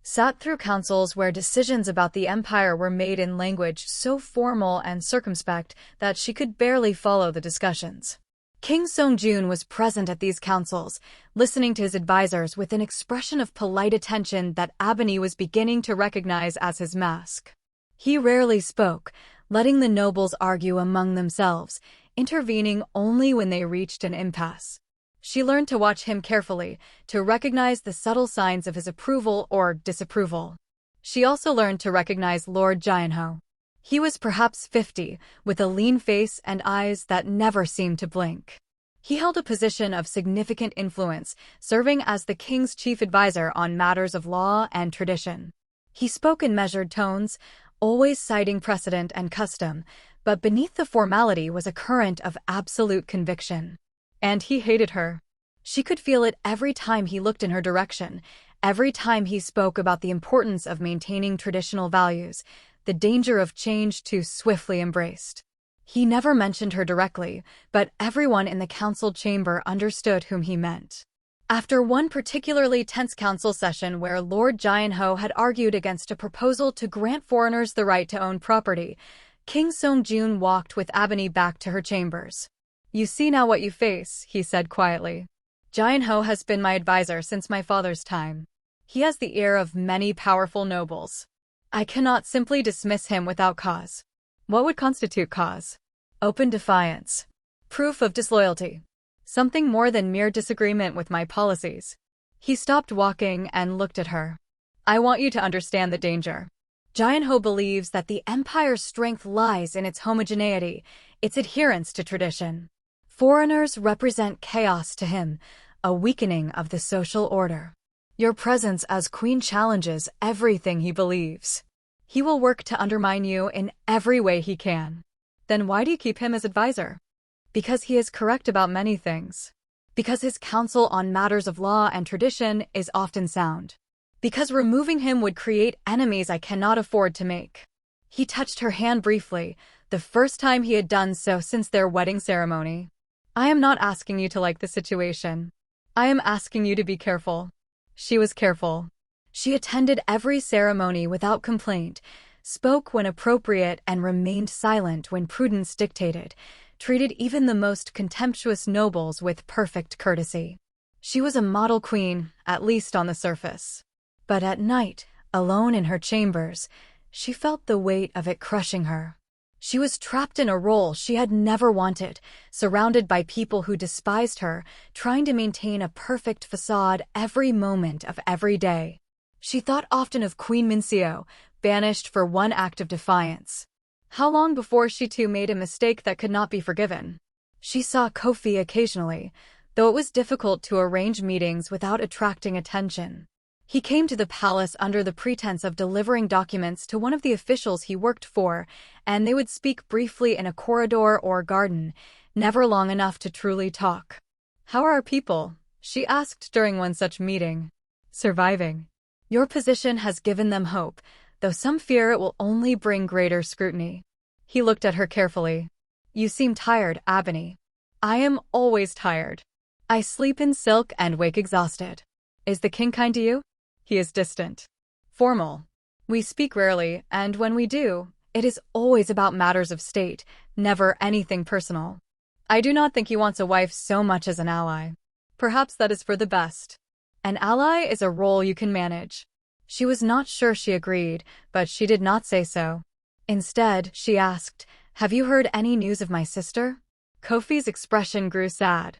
S1: sat through councils where decisions about the empire were made in language so formal and circumspect that she could barely follow the discussions. King Songjun was present at these councils, listening to his advisors with an expression of polite attention that Abany was beginning to recognize as his mask. He rarely spoke, letting the nobles argue among themselves, intervening only when they reached an impasse. She learned to watch him carefully, to recognize the subtle signs of his approval or disapproval. She also learned to recognize Lord Jianho. He was perhaps 50, with a lean face and eyes that never seemed to blink. He held a position of significant influence, serving as the king's chief advisor on matters of law and tradition. He spoke in measured tones, always citing precedent and custom, but beneath the formality was a current of absolute conviction. And he hated her. She could feel it every time he looked in her direction, every time he spoke about the importance of maintaining traditional values, the danger of change too swiftly embraced. He never mentioned her directly, but everyone in the council chamber understood whom he meant. After one particularly tense council session where Lord Jianho had argued against a proposal to grant foreigners the right to own property, King Songjun walked with Abany back to her chambers. "You see now what you face," he said quietly. "Jianho has been my advisor since my father's time. He has the ear of many powerful nobles. I cannot simply dismiss him without cause." What would constitute cause? Open defiance. Proof of disloyalty. Something more than mere disagreement with my policies. He stopped walking and looked at her. "I want you to understand the danger. Jianho believes that the empire's strength lies in its homogeneity, its adherence to tradition. Foreigners represent chaos to him, a weakening of the social order. Your presence as queen challenges everything he believes. He will work to undermine you in every way he can." Then why do you keep him as advisor? Because he is correct about many things. Because his counsel on matters of law and tradition is often sound. Because removing him would create enemies I cannot afford to make. He touched her hand briefly, the first time he had done so since their wedding ceremony. "I am not asking you to like the situation. I am asking you to be careful." She was careful. She attended every ceremony without complaint, spoke when appropriate and remained silent when prudence dictated, treated even the most contemptuous nobles with perfect courtesy. She was a model queen, at least on the surface. But at night, alone in her chambers, she felt the weight of it crushing her. She was trapped in a role she had never wanted, surrounded by people who despised her, trying to maintain a perfect facade every moment of every day. She thought often of Queen Mincio, banished for one act of defiance. How long before she too made a mistake that could not be forgiven? She saw Kofi occasionally, though it was difficult to arrange meetings without attracting attention. He came to the palace under the pretense of delivering documents to one of the officials he worked for, and they would speak briefly in a corridor or garden, never long enough to truly talk. "How are our people?" she asked during one such meeting. "Surviving. Your position has given them hope, though some fear it will only bring greater scrutiny." He looked at her carefully. "You seem tired, Abany." "I am always tired. I sleep in silk and wake exhausted." "Is the king kind to you?" "He is distant. Formal. We speak rarely, and when we do, it is always about matters of state, never anything personal. I do not think he wants a wife so much as an ally. Perhaps that is for the best. An ally is a role you can manage." She was not sure she agreed, but she did not say so. Instead, she asked, "Have you heard any news of my sister?" Kofi's expression grew sad.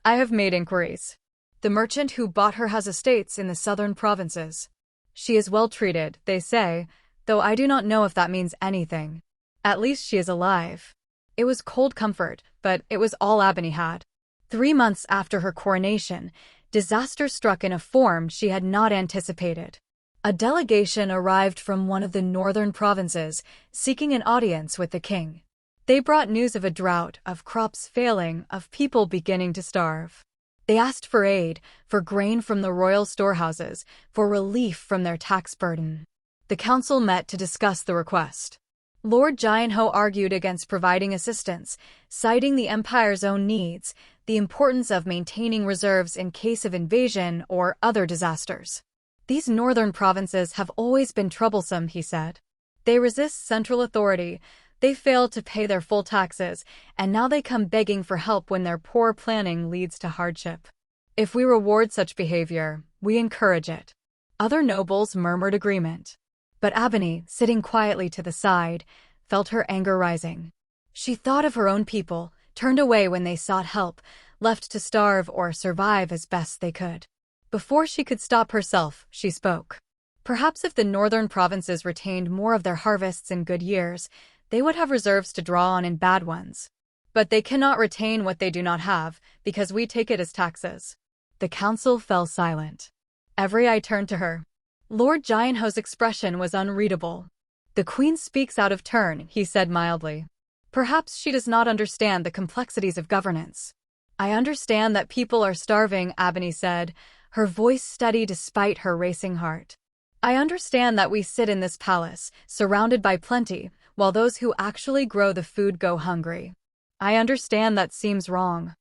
S1: "I have made inquiries. The merchant who bought her has estates in the southern provinces. She is well treated, they say, though I do not know if that means anything. At least she is alive." It was cold comfort, but it was all Abany had. 3 months after her coronation, disaster struck in a form she had not anticipated. A delegation arrived from one of the northern provinces, seeking an audience with the king. They brought news of a drought, of crops failing, of people beginning to starve. They asked for aid, for grain from the royal storehouses, for relief from their tax burden. The council met to discuss the request. Lord Jianho argued against providing assistance, citing the empire's own needs, the importance of maintaining reserves in case of invasion or other disasters. "These northern provinces have always been troublesome," he said. "They resist central authority, they fail to pay their full taxes, and now they come begging for help when their poor planning leads to hardship. If we reward such behavior, we encourage it." Other nobles murmured agreement. But Abany, sitting quietly to the side, felt her anger rising. She thought of her own people, turned away when they sought help, left to starve or survive as best they could. Before she could stop herself, she spoke. Perhaps if the northern provinces retained more of their harvests in good years, they would have reserves to draw on in bad ones. But they cannot retain what they do not have, because we take it as taxes. The council fell silent. Every eye turned to her. Lord Jianho's expression was unreadable. The queen speaks out of turn, he said mildly. Perhaps she does not understand the complexities of governance. I understand that people are starving, Abany said, her voice steady despite her racing heart. I understand that we sit in this palace, surrounded by plenty, while those who actually grow the food go hungry. I understand that seems wrong.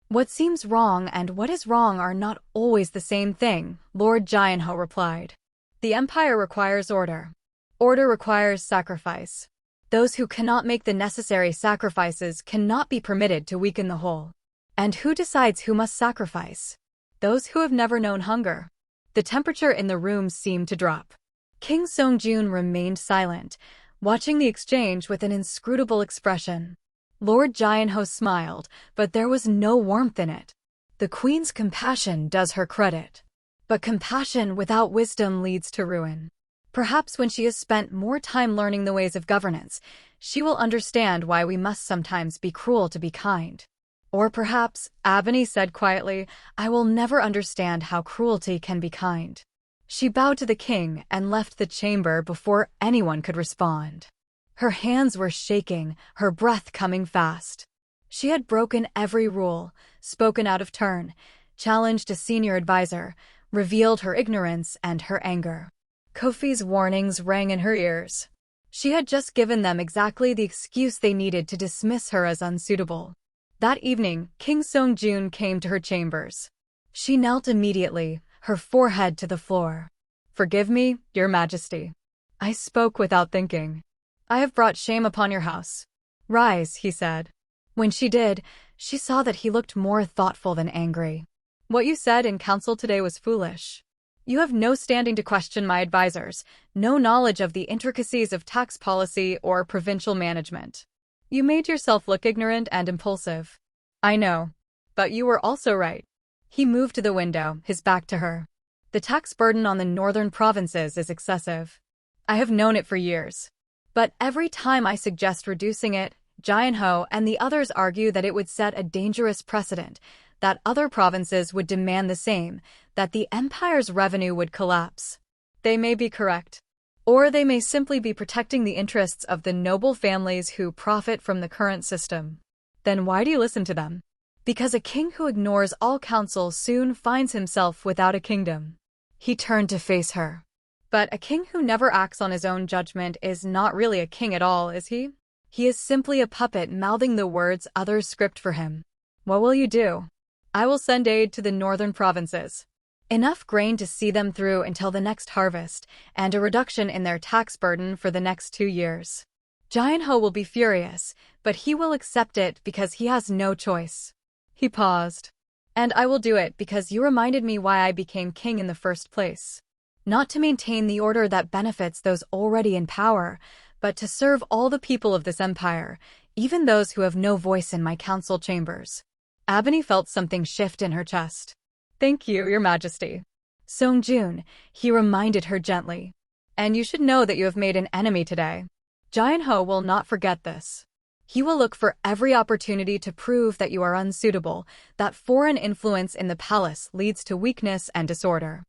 S1: What seems wrong and what is wrong are not always the same thing, Lord Jianho replied. The empire requires order. Order requires sacrifice. Those who cannot make the necessary sacrifices cannot be permitted to weaken the whole. And who decides who must sacrifice? Those who have never known hunger. The temperature in the room seemed to drop. King Songjun remained silent, watching the exchange with an inscrutable expression. Lord Jianho smiled, but there was no warmth in it. The queen's compassion does her credit. But compassion without wisdom leads to ruin. Perhaps when she has spent more time learning the ways of governance, she will understand why we must sometimes be cruel to be kind. Or perhaps, Abany said quietly, I will never understand how cruelty can be kind. She bowed to the king and left the chamber before anyone could respond. Her hands were shaking, her breath coming fast. She had broken every rule, spoken out of turn, challenged a senior advisor, revealed her ignorance and her anger. Kofi's warnings rang in her ears. She had just given them exactly the excuse they needed to dismiss her as unsuitable. That evening, King Songjun came to her chambers. She knelt immediately, her forehead to the floor. Forgive me, your majesty. I spoke without thinking. I have brought shame upon your house. Rise, he said. When she did, she saw that he looked more thoughtful than angry. What you said in council today was foolish. You have no standing to question my advisors, no knowledge of the intricacies of tax policy or provincial management. You made yourself look ignorant and impulsive. I know. But you were also right. He moved to the window, his back to her. The tax burden on the northern provinces is excessive. I have known it for years. But every time I suggest reducing it, Jianho and the others argue that it would set a dangerous precedent, that other provinces would demand the same, that the empire's revenue would collapse. They may be correct. Or they may simply be protecting the interests of the noble families who profit from the current system. Then why do you listen to them? Because a king who ignores all counsel soon finds himself without a kingdom. He turned to face her. But a king who never acts on his own judgment is not really a king at all, is he? He is simply a puppet mouthing the words others script for him. What will you do? I will send aid to the northern provinces. Enough grain to see them through until the next harvest, and a reduction in their tax burden for the next 2 years. Jianho will be furious, but he will accept it because he has no choice. He paused. And I will do it because you reminded me why I became king in the first place. Not to maintain the order that benefits those already in power, but to serve all the people of this empire, even those who have no voice in my council chambers. Abany felt something shift in her chest. Thank you, your majesty. Songjun, he reminded her gently. And you should know that you have made an enemy today. Jianho will not forget this. He will look for every opportunity to prove that you are unsuitable, that foreign influence in the palace leads to weakness and disorder.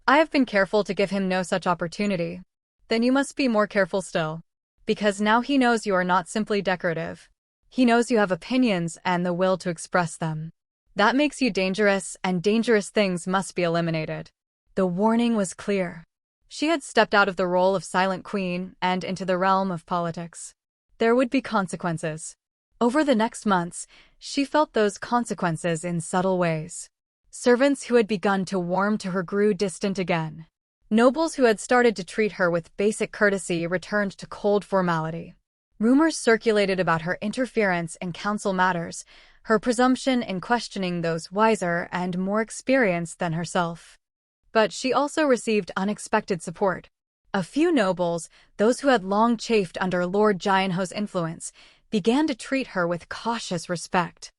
S1: I have been careful to give him no such opportunity. Then you must be more careful still. Because now he knows you are not simply decorative. He knows you have opinions and the will to express them. That makes you dangerous, and dangerous things must be eliminated. The warning was clear. She had stepped out of the role of silent queen and into the realm of politics. There would be consequences. Over the next months, she felt those consequences in subtle ways. Servants who had begun to warm to her grew distant again. Nobles who had started to treat her with basic courtesy returned to cold formality. Rumors circulated about her interference in council matters, her presumption in questioning those wiser and more experienced than herself. But she also received unexpected support. A few nobles, those who had long chafed under Lord Jianho's influence, began to treat her with cautious respect.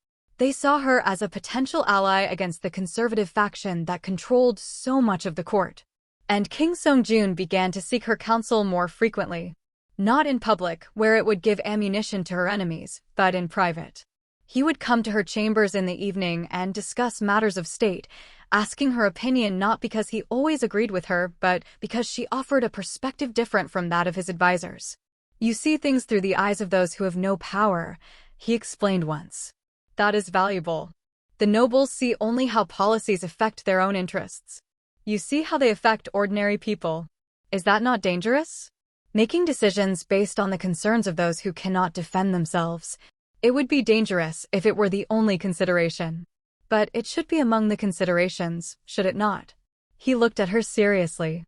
S1: They saw her as a potential ally against the conservative faction that controlled so much of the court. And King Songjun began to seek her counsel more frequently. Not in public, where it would give ammunition to her enemies, but in private. He would come to her chambers in the evening and discuss matters of state, asking her opinion not because he always agreed with her, but because she offered a perspective different from that of his advisors. "You see things through the eyes of those who have no power," he explained once. "That is valuable. The nobles see only how policies affect their own interests. You see how they affect ordinary people. Is that not dangerous? Making decisions based on the concerns of those who cannot defend themselves. It would be dangerous if it were the only consideration. But it should be among the considerations, should it not?" He looked at her seriously.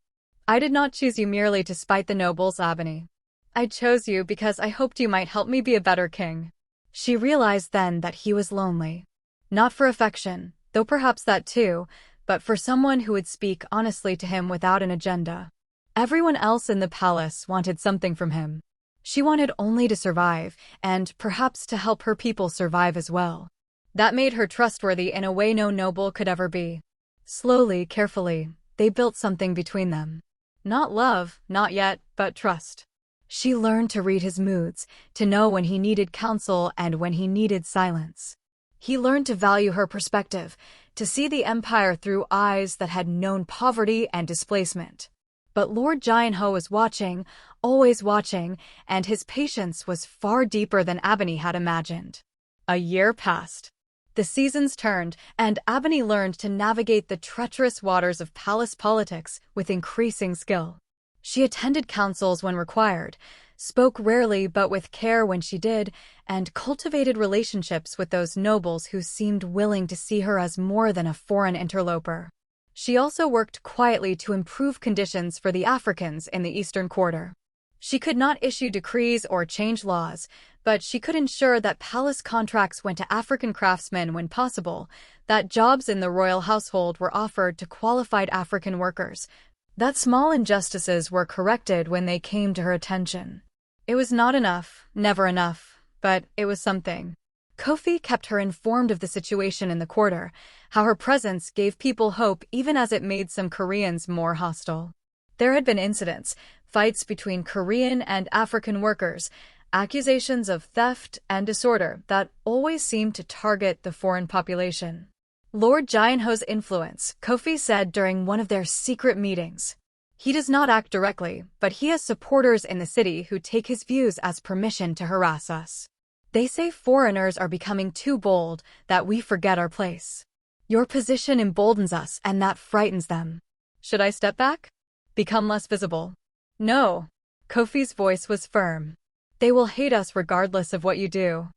S1: "I did not choose you merely to spite the nobles, Abany. I chose you because I hoped you might help me be a better king." She realized then that he was lonely. Not for affection, though perhaps that too, but for someone who would speak honestly to him without an agenda. Everyone else in the palace wanted something from him. She wanted only to survive, and perhaps to help her people survive as well. That made her trustworthy in a way no noble could ever be. Slowly, carefully, they built something between them. Not love, not yet, but trust. She learned to read his moods, to know when he needed counsel and when he needed silence. He learned to value her perspective, to see the empire through eyes that had known poverty and displacement. But Lord Jianho was watching, always watching, and his patience was far deeper than Abany had imagined. A year passed. The seasons turned, and Abany learned to navigate the treacherous waters of palace politics with increasing skill. She attended councils when required, spoke rarely but with care when she did, and cultivated relationships with those nobles who seemed willing to see her as more than a foreign interloper. She also worked quietly to improve conditions for the Africans in the Eastern Quarter. She could not issue decrees or change laws, but she could ensure that palace contracts went to African craftsmen when possible, that jobs in the royal household were offered to qualified African workers, that small injustices were corrected when they came to her attention. It was not enough, never enough, but it was something. Kofi kept her informed of the situation in the quarter, how her presence gave people hope even as it made some Koreans more hostile. There had been incidents, fights between Korean and African workers, accusations of theft and disorder that always seemed to target the foreign population. Lord Jianho's influence, Kofi said during one of their secret meetings. He does not act directly, but he has supporters in the city who take his views as permission to harass us. They say foreigners are becoming too bold, that we forget our place. Your position emboldens us, and that frightens them. Should I step back? Become less visible? No. Kofi's voice was firm. They will hate us regardless of what you do.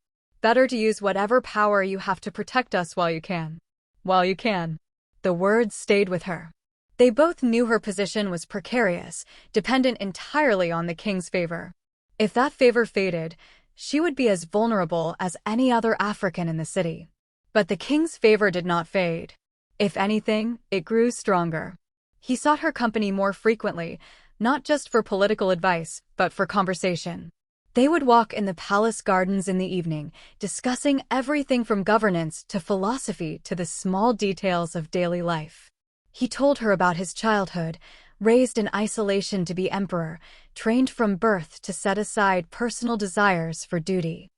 S1: Better to use whatever power you have to protect us while you can. While you can. The words stayed with her. They both knew her position was precarious, dependent entirely on the king's favor. If that favor faded, she would be as vulnerable as any other African in the city. But the king's favor did not fade. If anything, it grew stronger. He sought her company more frequently, not just for political advice, but for conversation. They would walk in the palace gardens in the evening, discussing everything from governance to philosophy to the small details of daily life. He told her about his childhood, raised in isolation to be emperor, trained from birth to set aside personal desires for duty.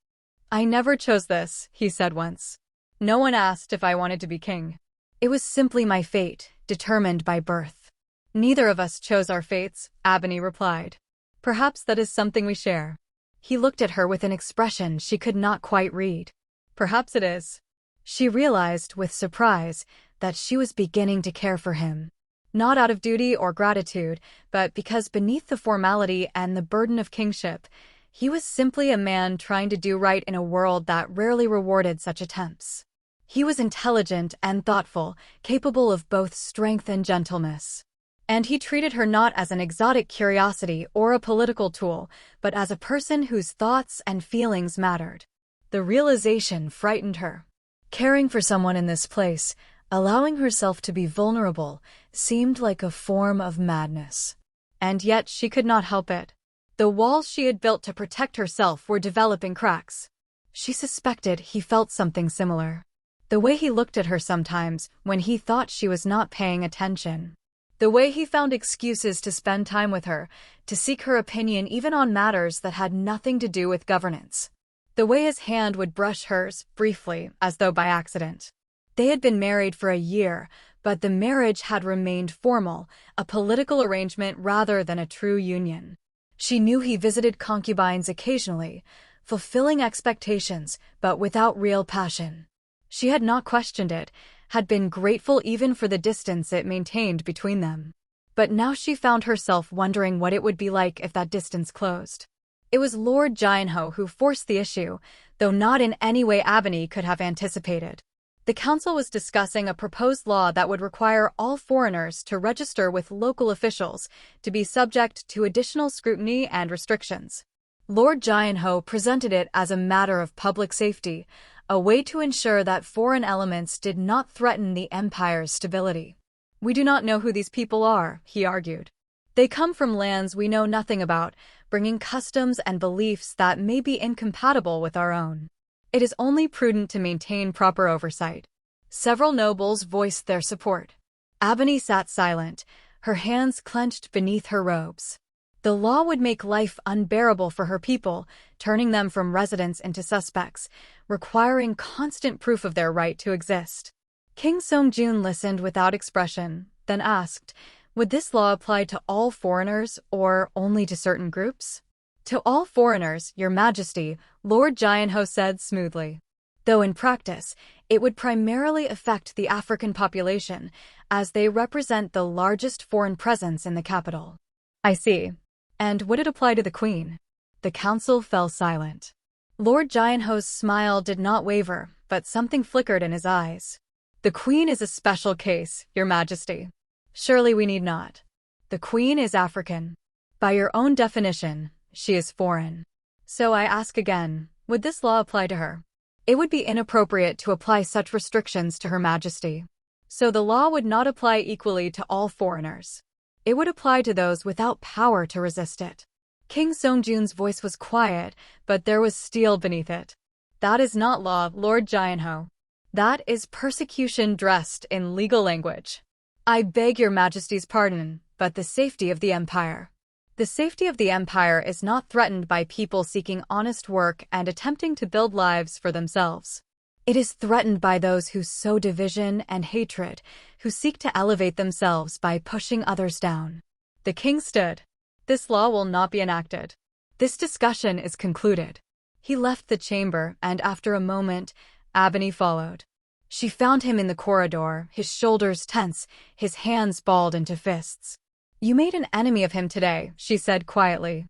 S1: "I never chose this," he said once. "No one asked if I wanted to be king. It was simply my fate, determined by birth." "Neither of us chose our fates," Abany replied. "Perhaps that is something we share." He looked at her with an expression she could not quite read. "Perhaps it is." She realized, with surprise, that she was beginning to care for him. Not out of duty or gratitude, but because beneath the formality and the burden of kingship, he was simply a man trying to do right in a world that rarely rewarded such attempts. He was intelligent and thoughtful, capable of both strength and gentleness. And he treated her not as an exotic curiosity or a political tool, but as a person whose thoughts and feelings mattered. The realization frightened her. Caring for someone in this place, allowing herself to be vulnerable, seemed like a form of madness. And yet she could not help it. The walls she had built to protect herself were developing cracks. She suspected he felt something similar. The way he looked at her sometimes when he thought she was not paying attention. The way he found excuses to spend time with her, to seek her opinion even on matters that had nothing to do with governance. The way his hand would brush hers, briefly, as though by accident. They had been married for a year, but the marriage had remained formal, a political arrangement rather than a true union. She knew he visited concubines occasionally, fulfilling expectations, but without real passion. She had not questioned it, had been grateful even for the distance it maintained between them. But now she found herself wondering what it would be like if that distance closed. It was Lord Jianho who forced the issue, though not in any way Abany could have anticipated. The council was discussing a proposed law that would require all foreigners to register with local officials, to be subject to additional scrutiny and restrictions. Lord Jianho presented it as a matter of public safety, a way to ensure that foreign elements did not threaten the empire's stability. "We do not know who these people are," he argued. "They come from lands we know nothing about, bringing customs and beliefs that may be incompatible with our own. It is only prudent to maintain proper oversight." Several nobles voiced their support. Abany sat silent, her hands clenched beneath her robes. The law would make life unbearable for her people, turning them from residents into suspects, requiring constant proof of their right to exist. King Songjun listened without expression, then asked, "Would this law apply to all foreigners or only to certain groups?" "To all foreigners, Your Majesty," Lord Jianho said smoothly. Though in practice, it would primarily affect the African population, as they represent the largest foreign presence in the capital. "I see. And would it apply to the Queen?" The council fell silent. Lord Jianho's smile did not waver, but something flickered in his eyes. "The Queen is a special case, Your Majesty. Surely we need not. The Queen is African. By your own definition, she is foreign. So I ask again, would this law apply to her?" "It would be inappropriate to apply such restrictions to Her Majesty. So the law would not apply equally to all foreigners. It would apply to those without power to resist it." King Songjun's voice was quiet, but there was steel beneath it. "That is not law, Lord Jianho. That is persecution dressed in legal language. I beg Your Majesty's pardon, but the safety of the Empire. The safety of the Empire is not threatened by people seeking honest work and attempting to build lives for themselves. It is threatened by those who sow division and hatred, who seek to elevate themselves by pushing others down." The king stood. "This law will not be enacted. This discussion is concluded." He left the chamber, and after a moment, Abany followed. She found him in the corridor, his shoulders tense, his hands balled into fists. "You made an enemy of him today," she said quietly.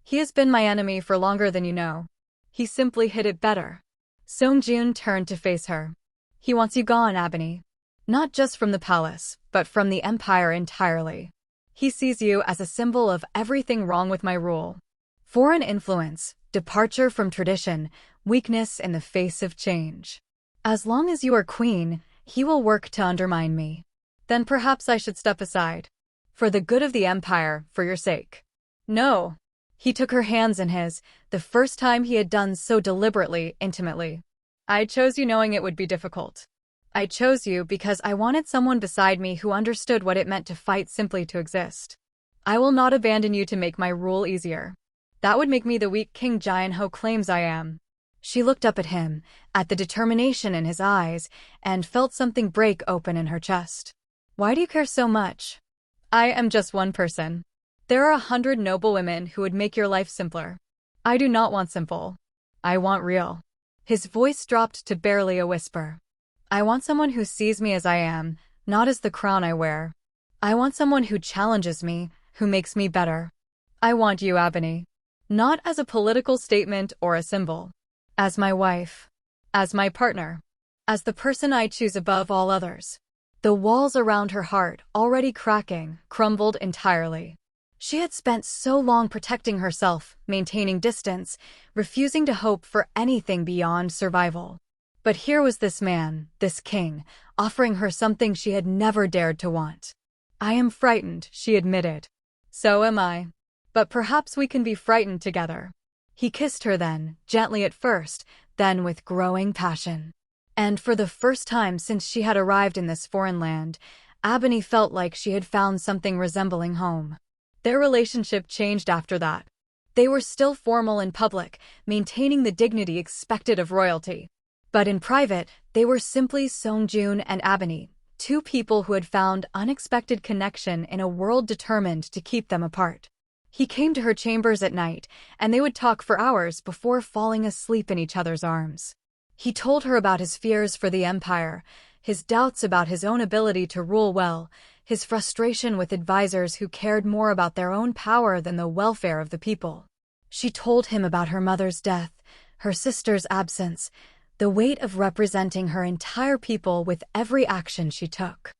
S1: "He has been my enemy for longer than you know. He simply hid it better." Songjun turned to face her. "He wants you gone, Abany. Not just from the palace, but from the Empire entirely. He sees you as a symbol of everything wrong with my rule. Foreign influence, departure from tradition, weakness in the face of change. As long as you are queen, he will work to undermine me. Then perhaps I should step aside. For the good of the Empire, for your sake." "No." He took her hands in his, the first time he had done so deliberately, intimately. "I chose you knowing it would be difficult. I chose you because I wanted someone beside me who understood what it meant to fight simply to exist. I will not abandon you to make my rule easier. That would make me the weak King Jianho claims I am." She looked up at him, at the determination in his eyes, and felt something break open in her chest. "Why do you care so much?" "I am just one person. There are 100 noble women who would make your life simpler. I do not want simple. I want real." His voice dropped to barely a whisper. "I want someone who sees me as I am, not as the crown I wear. I want someone who challenges me, who makes me better. I want you, Abany. Not as a political statement or a symbol. As my wife. As my partner. As the person I choose above all others." The walls around her heart, already cracking, crumbled entirely. She had spent so long protecting herself, maintaining distance, refusing to hope for anything beyond survival. But here was this man, this king, offering her something she had never dared to want. "I am frightened," she admitted. "So am I. But perhaps we can be frightened together." He kissed her then, gently at first, then with growing passion. And for the first time since she had arrived in this foreign land, Abany felt like she had found something resembling home. Their relationship changed after that. They were still formal in public, maintaining the dignity expected of royalty. But in private, they were simply Songjun and Abany, two people who had found unexpected connection in a world determined to keep them apart. He came to her chambers at night, and they would talk for hours before falling asleep in each other's arms. He told her about his fears for the empire, his doubts about his own ability to rule well, his frustration with advisors who cared more about their own power than the welfare of the people. She told him about her mother's death, her sister's absence, the weight of representing her entire people with every action she took.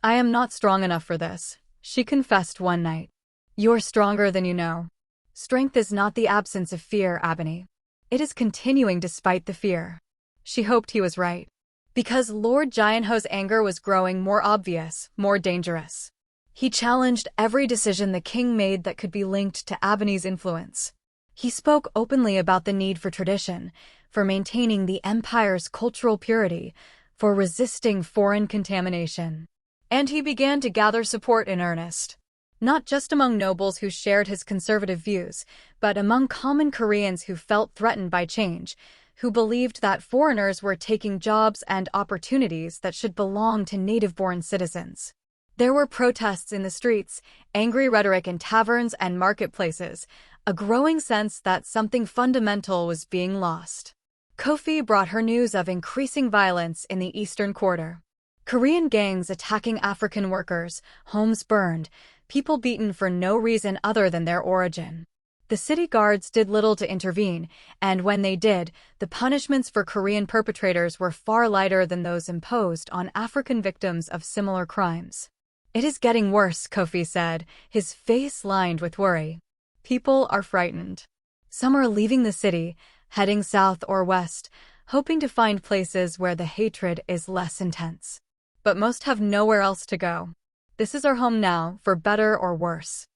S1: "I am not strong enough for this," she confessed one night. "You're stronger than you know. Strength is not the absence of fear, Abany. It is continuing despite the fear." She hoped he was right. Because Lord Jianho's anger was growing more obvious, more dangerous. He challenged every decision the king made that could be linked to Abany's influence. He spoke openly about the need for tradition, for maintaining the empire's cultural purity, for resisting foreign contamination. And he began to gather support in earnest. Not just among nobles who shared his conservative views, but among common Koreans who felt threatened by change, who believed that foreigners were taking jobs and opportunities that should belong to native-born citizens. There were protests in the streets, angry rhetoric in taverns and marketplaces, a growing sense that something fundamental was being lost. Kofi brought her news of increasing violence in the Eastern Quarter. Korean gangs attacking African workers, homes burned, people beaten for no reason other than their origin. The city guards did little to intervene, and when they did, the punishments for Korean perpetrators were far lighter than those imposed on African victims of similar crimes. "It is getting worse," Kofi said, his face lined with worry. "People are frightened. Some are leaving the city, heading south or west, hoping to find places where the hatred is less intense. But most have nowhere else to go. This is our home now, for better or worse.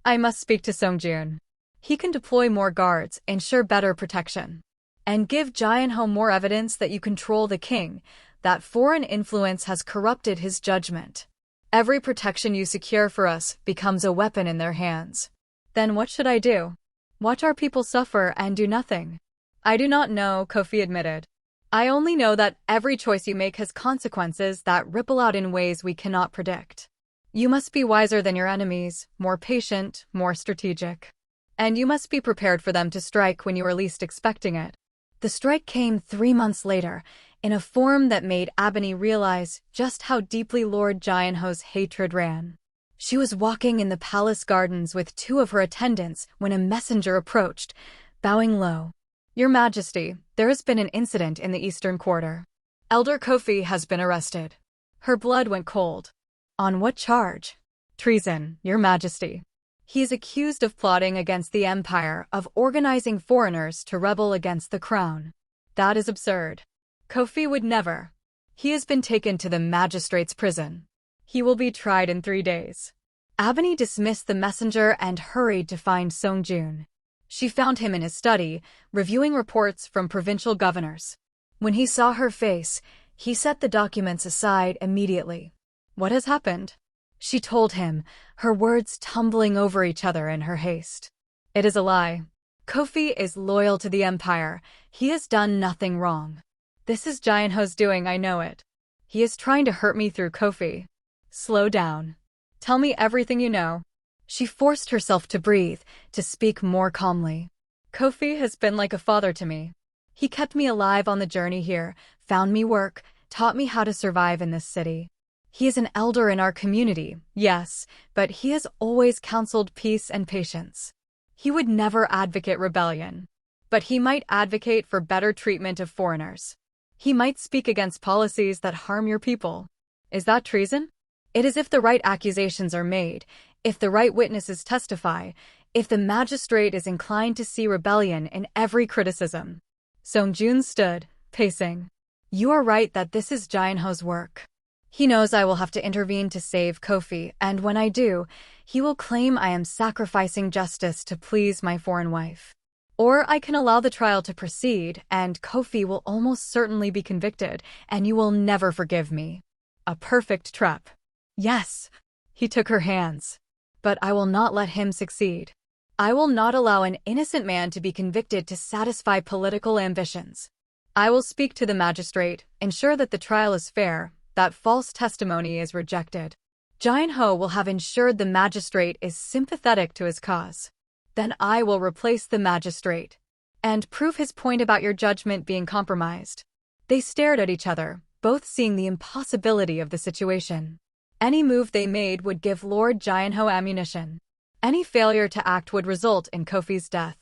S1: I must speak to Songjun. He can deploy more guards, ensure better protection, and give Jianho more evidence that you control the king, that foreign influence has corrupted his judgment. Every protection you secure for us becomes a weapon in their hands." "Then what should I do? Watch our people suffer and do nothing?" "I do not know," Kofi admitted. "I only know that every choice you make has consequences that ripple out in ways we cannot predict. You must be wiser than your enemies, more patient, more strategic. And you must be prepared for them to strike when you are least expecting it." The strike came 3 months later, in a form that made Abany realize just how deeply Lord Jianho's hatred ran. She was walking in the palace gardens with 2 of her attendants when a messenger approached, bowing low. "Your Majesty, there has been an incident in the Eastern Quarter. Elder Kofi has been arrested." Her blood went cold. "On what charge?" "Treason, Your Majesty. He is accused of plotting against the empire, of organizing foreigners to rebel against the crown." "That is absurd. Kofi would never. He has been taken to the magistrate's prison. He will be tried in 3 days." Abany dismissed the messenger and hurried to find Songjun. She found him in his study, reviewing reports from provincial governors. When he saw her face, he set the documents aside immediately. "What has happened?" She told him, her words tumbling over each other in her haste. "It is a lie. Kofi is loyal to the empire. He has done nothing wrong. This is Jianho's doing, I know it. He is trying to hurt me through Kofi." "Slow down. Tell me everything you know." She forced herself to breathe, to speak more calmly. "Kofi has been like a father to me. He kept me alive on the journey here, found me work, taught me how to survive in this city. He is an elder in our community, yes, but he has always counseled peace and patience. He would never advocate rebellion. But he might advocate for better treatment of foreigners. He might speak against policies that harm your people. Is that treason? It is if the right accusations are made, if the right witnesses testify, if the magistrate is inclined to see rebellion in every criticism." Songjun stood, pacing. "You are right that this is Jianho's work. He knows I will have to intervene to save Kofi, and when I do, he will claim I am sacrificing justice to please my foreign wife. Or I can allow the trial to proceed, and Kofi will almost certainly be convicted, and you will never forgive me. A perfect trap. Yes. He took her hands. But I will not let him succeed. I will not allow an innocent man to be convicted to satisfy political ambitions. I will speak to the magistrate, ensure that the trial is fair, that false testimony is rejected. Jianho will have ensured the magistrate is sympathetic to his cause. Then I will replace the magistrate and prove his point about your judgment being compromised. They stared at each other, both seeing the impossibility of the situation. Any move they made would give Lord Jianho ammunition. Any failure to act would result in Kofi's death.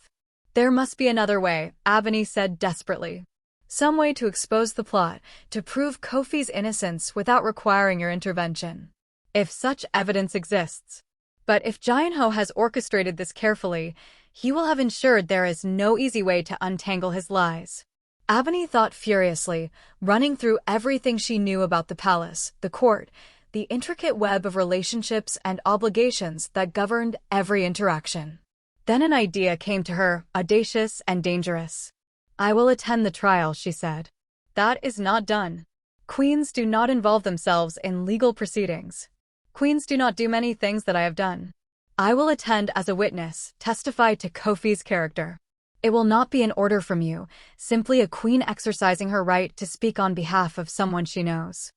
S1: There must be another way, Abany said desperately. Some way to expose the plot, to prove Kofi's innocence without requiring your intervention. If such evidence exists. But if Jianho has orchestrated this carefully, he will have ensured there is no easy way to untangle his lies. Abany thought furiously, running through everything she knew about the palace, the court, the intricate web of relationships and obligations that governed every interaction. Then an idea came to her, audacious and dangerous. I will attend the trial, she said. That is not done. Queens do not involve themselves in legal proceedings. Queens do not do many things that I have done. I will attend as a witness, testify to Kofi's character. It will not be an order from you, simply a queen exercising her right to speak on behalf of someone she knows.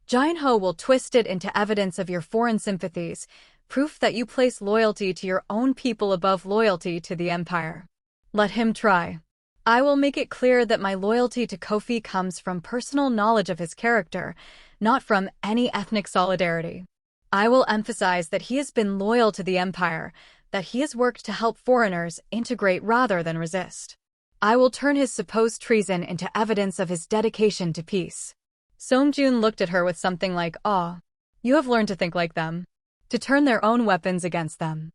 S1: Jianho will twist it into evidence of your foreign sympathies, proof that you place loyalty to your own people above loyalty to the empire. Let him try. I will make it clear that my loyalty to Kofi comes from personal knowledge of his character, not from any ethnic solidarity. I will emphasize that he has been loyal to the empire, that he has worked to help foreigners integrate rather than resist. I will turn his supposed treason into evidence of his dedication to peace. Songjun looked at her with something like awe. You have learned to think like them, to turn their own weapons against them.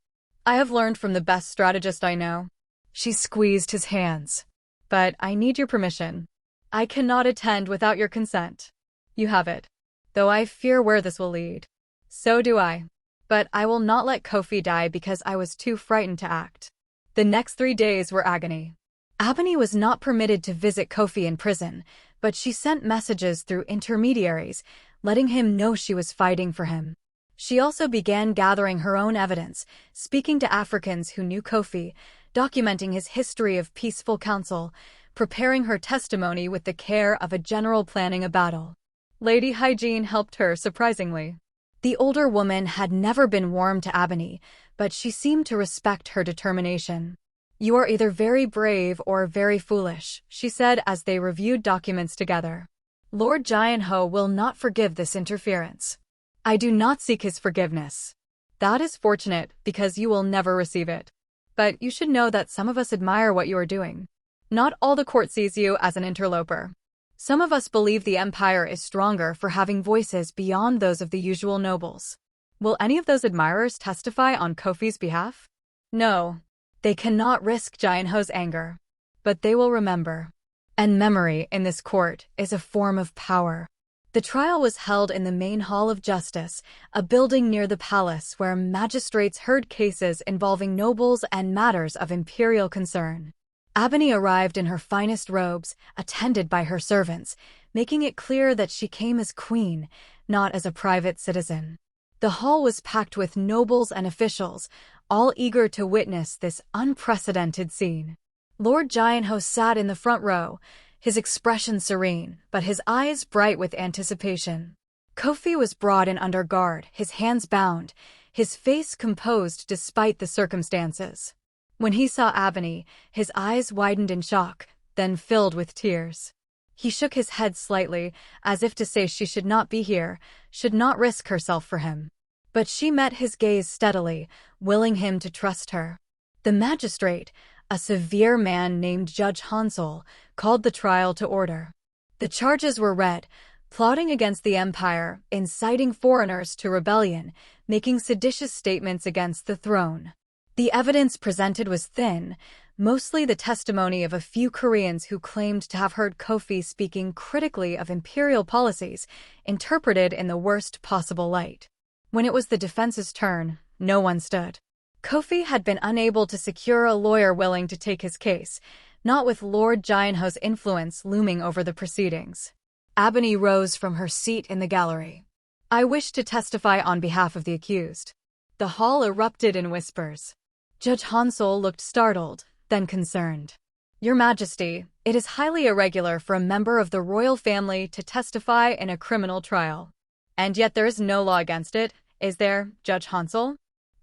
S1: I have learned from the best strategist I know. She squeezed his hands. But I need your permission. I cannot attend without your consent. You have it. Though I fear where this will lead. So do I. But I will not let Kofi die because I was too frightened to act. The next 3 days were agony. Abany was not permitted to visit Kofi in prison, but she sent messages through intermediaries, letting him know she was fighting for him. She also began gathering her own evidence, speaking to Africans who knew Kofi, documenting his history of peaceful counsel, preparing her testimony with the care of a general planning a battle. Lady Hygiene helped her surprisingly. The older woman had never been warm to Abany, but she seemed to respect her determination. You are either very brave or very foolish, she said as they reviewed documents together. Lord Jianho will not forgive this interference. I do not seek his forgiveness. That is fortunate because you will never receive it. But you should know that some of us admire what you are doing. Not all the court sees you as an interloper. Some of us believe the empire is stronger for having voices beyond those of the usual nobles. Will any of those admirers testify on Kofi's behalf? No. They cannot risk Jianho's anger. But they will remember. And memory in this court is a form of power. The trial was held in the main hall of justice, a building near the palace where magistrates heard cases involving nobles and matters of imperial concern. Abany arrived in her finest robes, attended by her servants, making it clear that she came as queen, not as a private citizen. The hall was packed with nobles and officials, all eager to witness this unprecedented scene. Lord Jianho sat in the front row, his expression serene, but his eyes bright with anticipation. Kofi was brought in under guard, his hands bound, his face composed despite the circumstances. When he saw Abany, his eyes widened in shock, then filled with tears. He shook his head slightly, as if to say she should not be here, should not risk herself for him. But she met his gaze steadily, willing him to trust her. The magistrate, a severe man named Judge Hansel, called the trial to order. The charges were read: plotting against the empire, inciting foreigners to rebellion, making seditious statements against the throne. The evidence presented was thin, mostly the testimony of a few Koreans who claimed to have heard Kofi speaking critically of imperial policies, interpreted in the worst possible light. When it was the defense's turn, no one stood. Kofi had been unable to secure a lawyer willing to take his case, not with Lord Jianho's influence looming over the proceedings. Abany rose from her seat in the gallery. "I wish to testify on behalf of the accused." The hall erupted in whispers. Judge Hansel looked startled, then concerned. "Your Majesty, it is highly irregular for a member of the royal family to testify in a criminal trial. And yet there is no law against it, is there, Judge Hansel?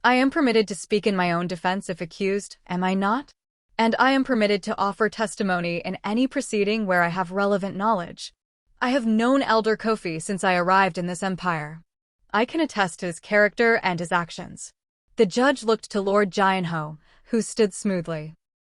S1: I am permitted to speak in my own defense if accused, am I not? And I am permitted to offer testimony in any proceeding where I have relevant knowledge. I have known Elder Kofi since I arrived in this empire. I can attest to his character and his actions." The judge looked to Lord Jianho, who stood smoothly.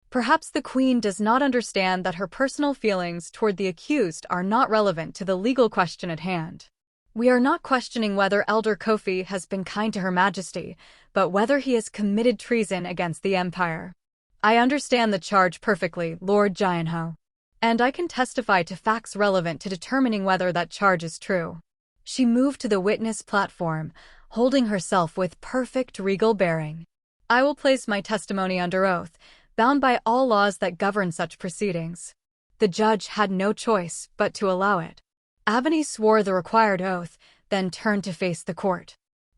S1: Perhaps the Queen does not understand that her personal feelings toward the accused are not relevant to the legal question at hand. We are not questioning whether Elder Kofi has been kind to Her Majesty, but whether he has committed treason against the Empire. I understand the charge perfectly, Lord Jianho, and I can testify to facts relevant to determining whether that charge is true. She moved to the witness platform, holding herself with perfect regal bearing. I will place my testimony under oath, bound by all laws that govern such proceedings. The judge had no choice but to allow it. Abany swore the required oath, then turned to face the court.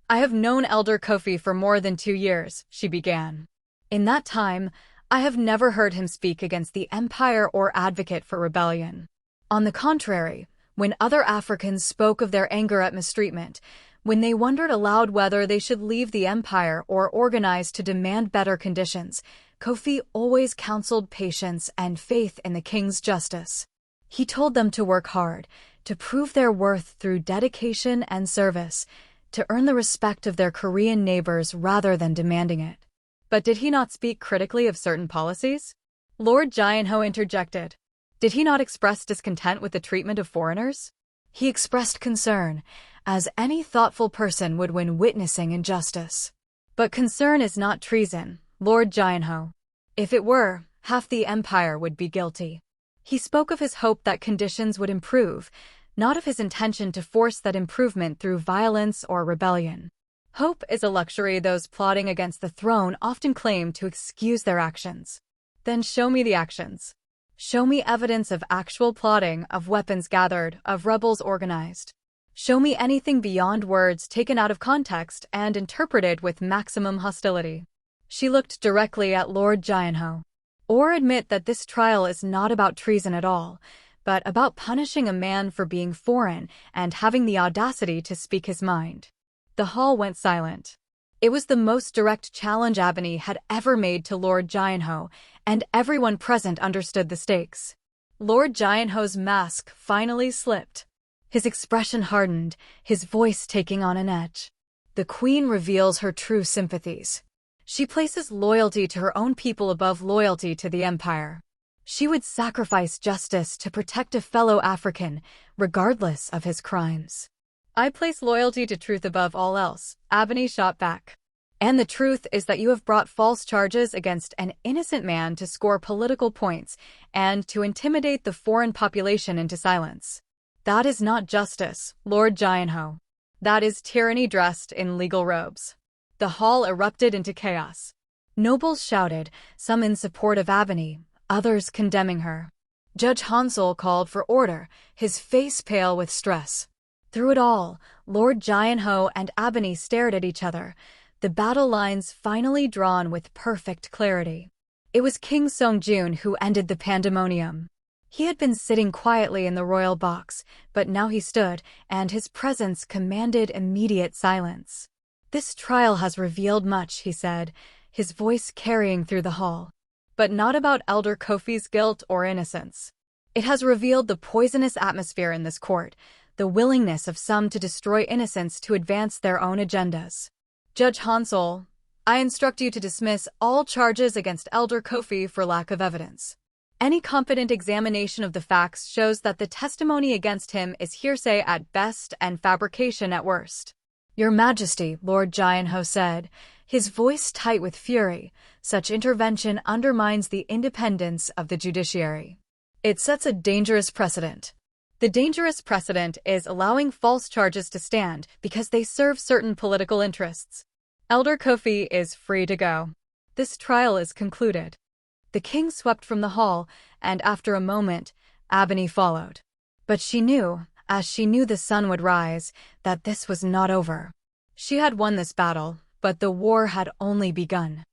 S1: "I have known Elder Kofi for more than 2 years," she began. "In that time, I have never heard him speak against the Empire or advocate for rebellion. On the contrary, when other Africans spoke of their anger at mistreatment, when they wondered aloud whether they should leave the Empire or organize to demand better conditions, Kofi always counseled patience and faith in the king's justice. He told them to work hard, to prove their worth through dedication and service, to earn the respect of their Korean neighbors rather than demanding it." "But did he not speak critically of certain policies?" Lord Jianho interjected. "Did he not express discontent with the treatment of foreigners?" "He expressed concern, as any thoughtful person would when witnessing injustice." "But concern is not treason, Lord Jianho. If it were, half the empire would be guilty." He spoke of his hope that conditions would improve, not of his intention to force that improvement through violence or rebellion. Hope is a luxury those plotting against the throne often claim to excuse their actions. "Then show me the actions. Show me evidence of actual plotting, of weapons gathered, of rebels organized. Show me anything beyond words taken out of context and interpreted with maximum hostility." She looked directly at Lord Jianho. "Or admit that this trial is not about treason at all, but about punishing a man for being foreign and having the audacity to speak his mind." The hall went silent. It was the most direct challenge Abany had ever made to Lord Jianho, and everyone present understood the stakes. Lord Jianho's mask finally slipped. His expression hardened, his voice taking on an edge. The Queen reveals her true sympathies. She places loyalty to her own people above loyalty to the Empire. She would sacrifice justice to protect a fellow African, regardless of his crimes. "I place loyalty to truth above all else," Abany shot back. "And the truth is that you have brought false charges against an innocent man to score political points and to intimidate the foreign population into silence. That is not justice, Lord Jianho. That is tyranny dressed in legal robes." The hall erupted into chaos. Nobles shouted, some in support of Abany, others condemning her. Judge Hansel called for order, his face pale with stress. Through it all, Lord Jianho and Abany stared at each other, the battle lines finally drawn with perfect clarity. It was King Songjun who ended the pandemonium. He had been sitting quietly in the royal box, but now he stood, and his presence commanded immediate silence. "This trial has revealed much," he said, his voice carrying through the hall. "But not about Elder Kofi's guilt or innocence. It has revealed the poisonous atmosphere in this court, the willingness of some to destroy innocence to advance their own agendas. Judge Hansel, I instruct you to dismiss all charges against Elder Kofi for lack of evidence. Any competent examination of the facts shows that the testimony against him is hearsay at best and fabrication at worst." "Your Majesty," Lord Jianho said, his voice tight with fury, "such intervention undermines the independence of the judiciary. It sets a dangerous precedent. The dangerous precedent is allowing false charges to stand because they serve certain political interests. Elder Kofi is free to go. This trial is concluded. The king swept from the hall, and after a moment, Abany followed. But she knew, as she knew the sun would rise, that this was not over. She had won this battle, but the war had only begun.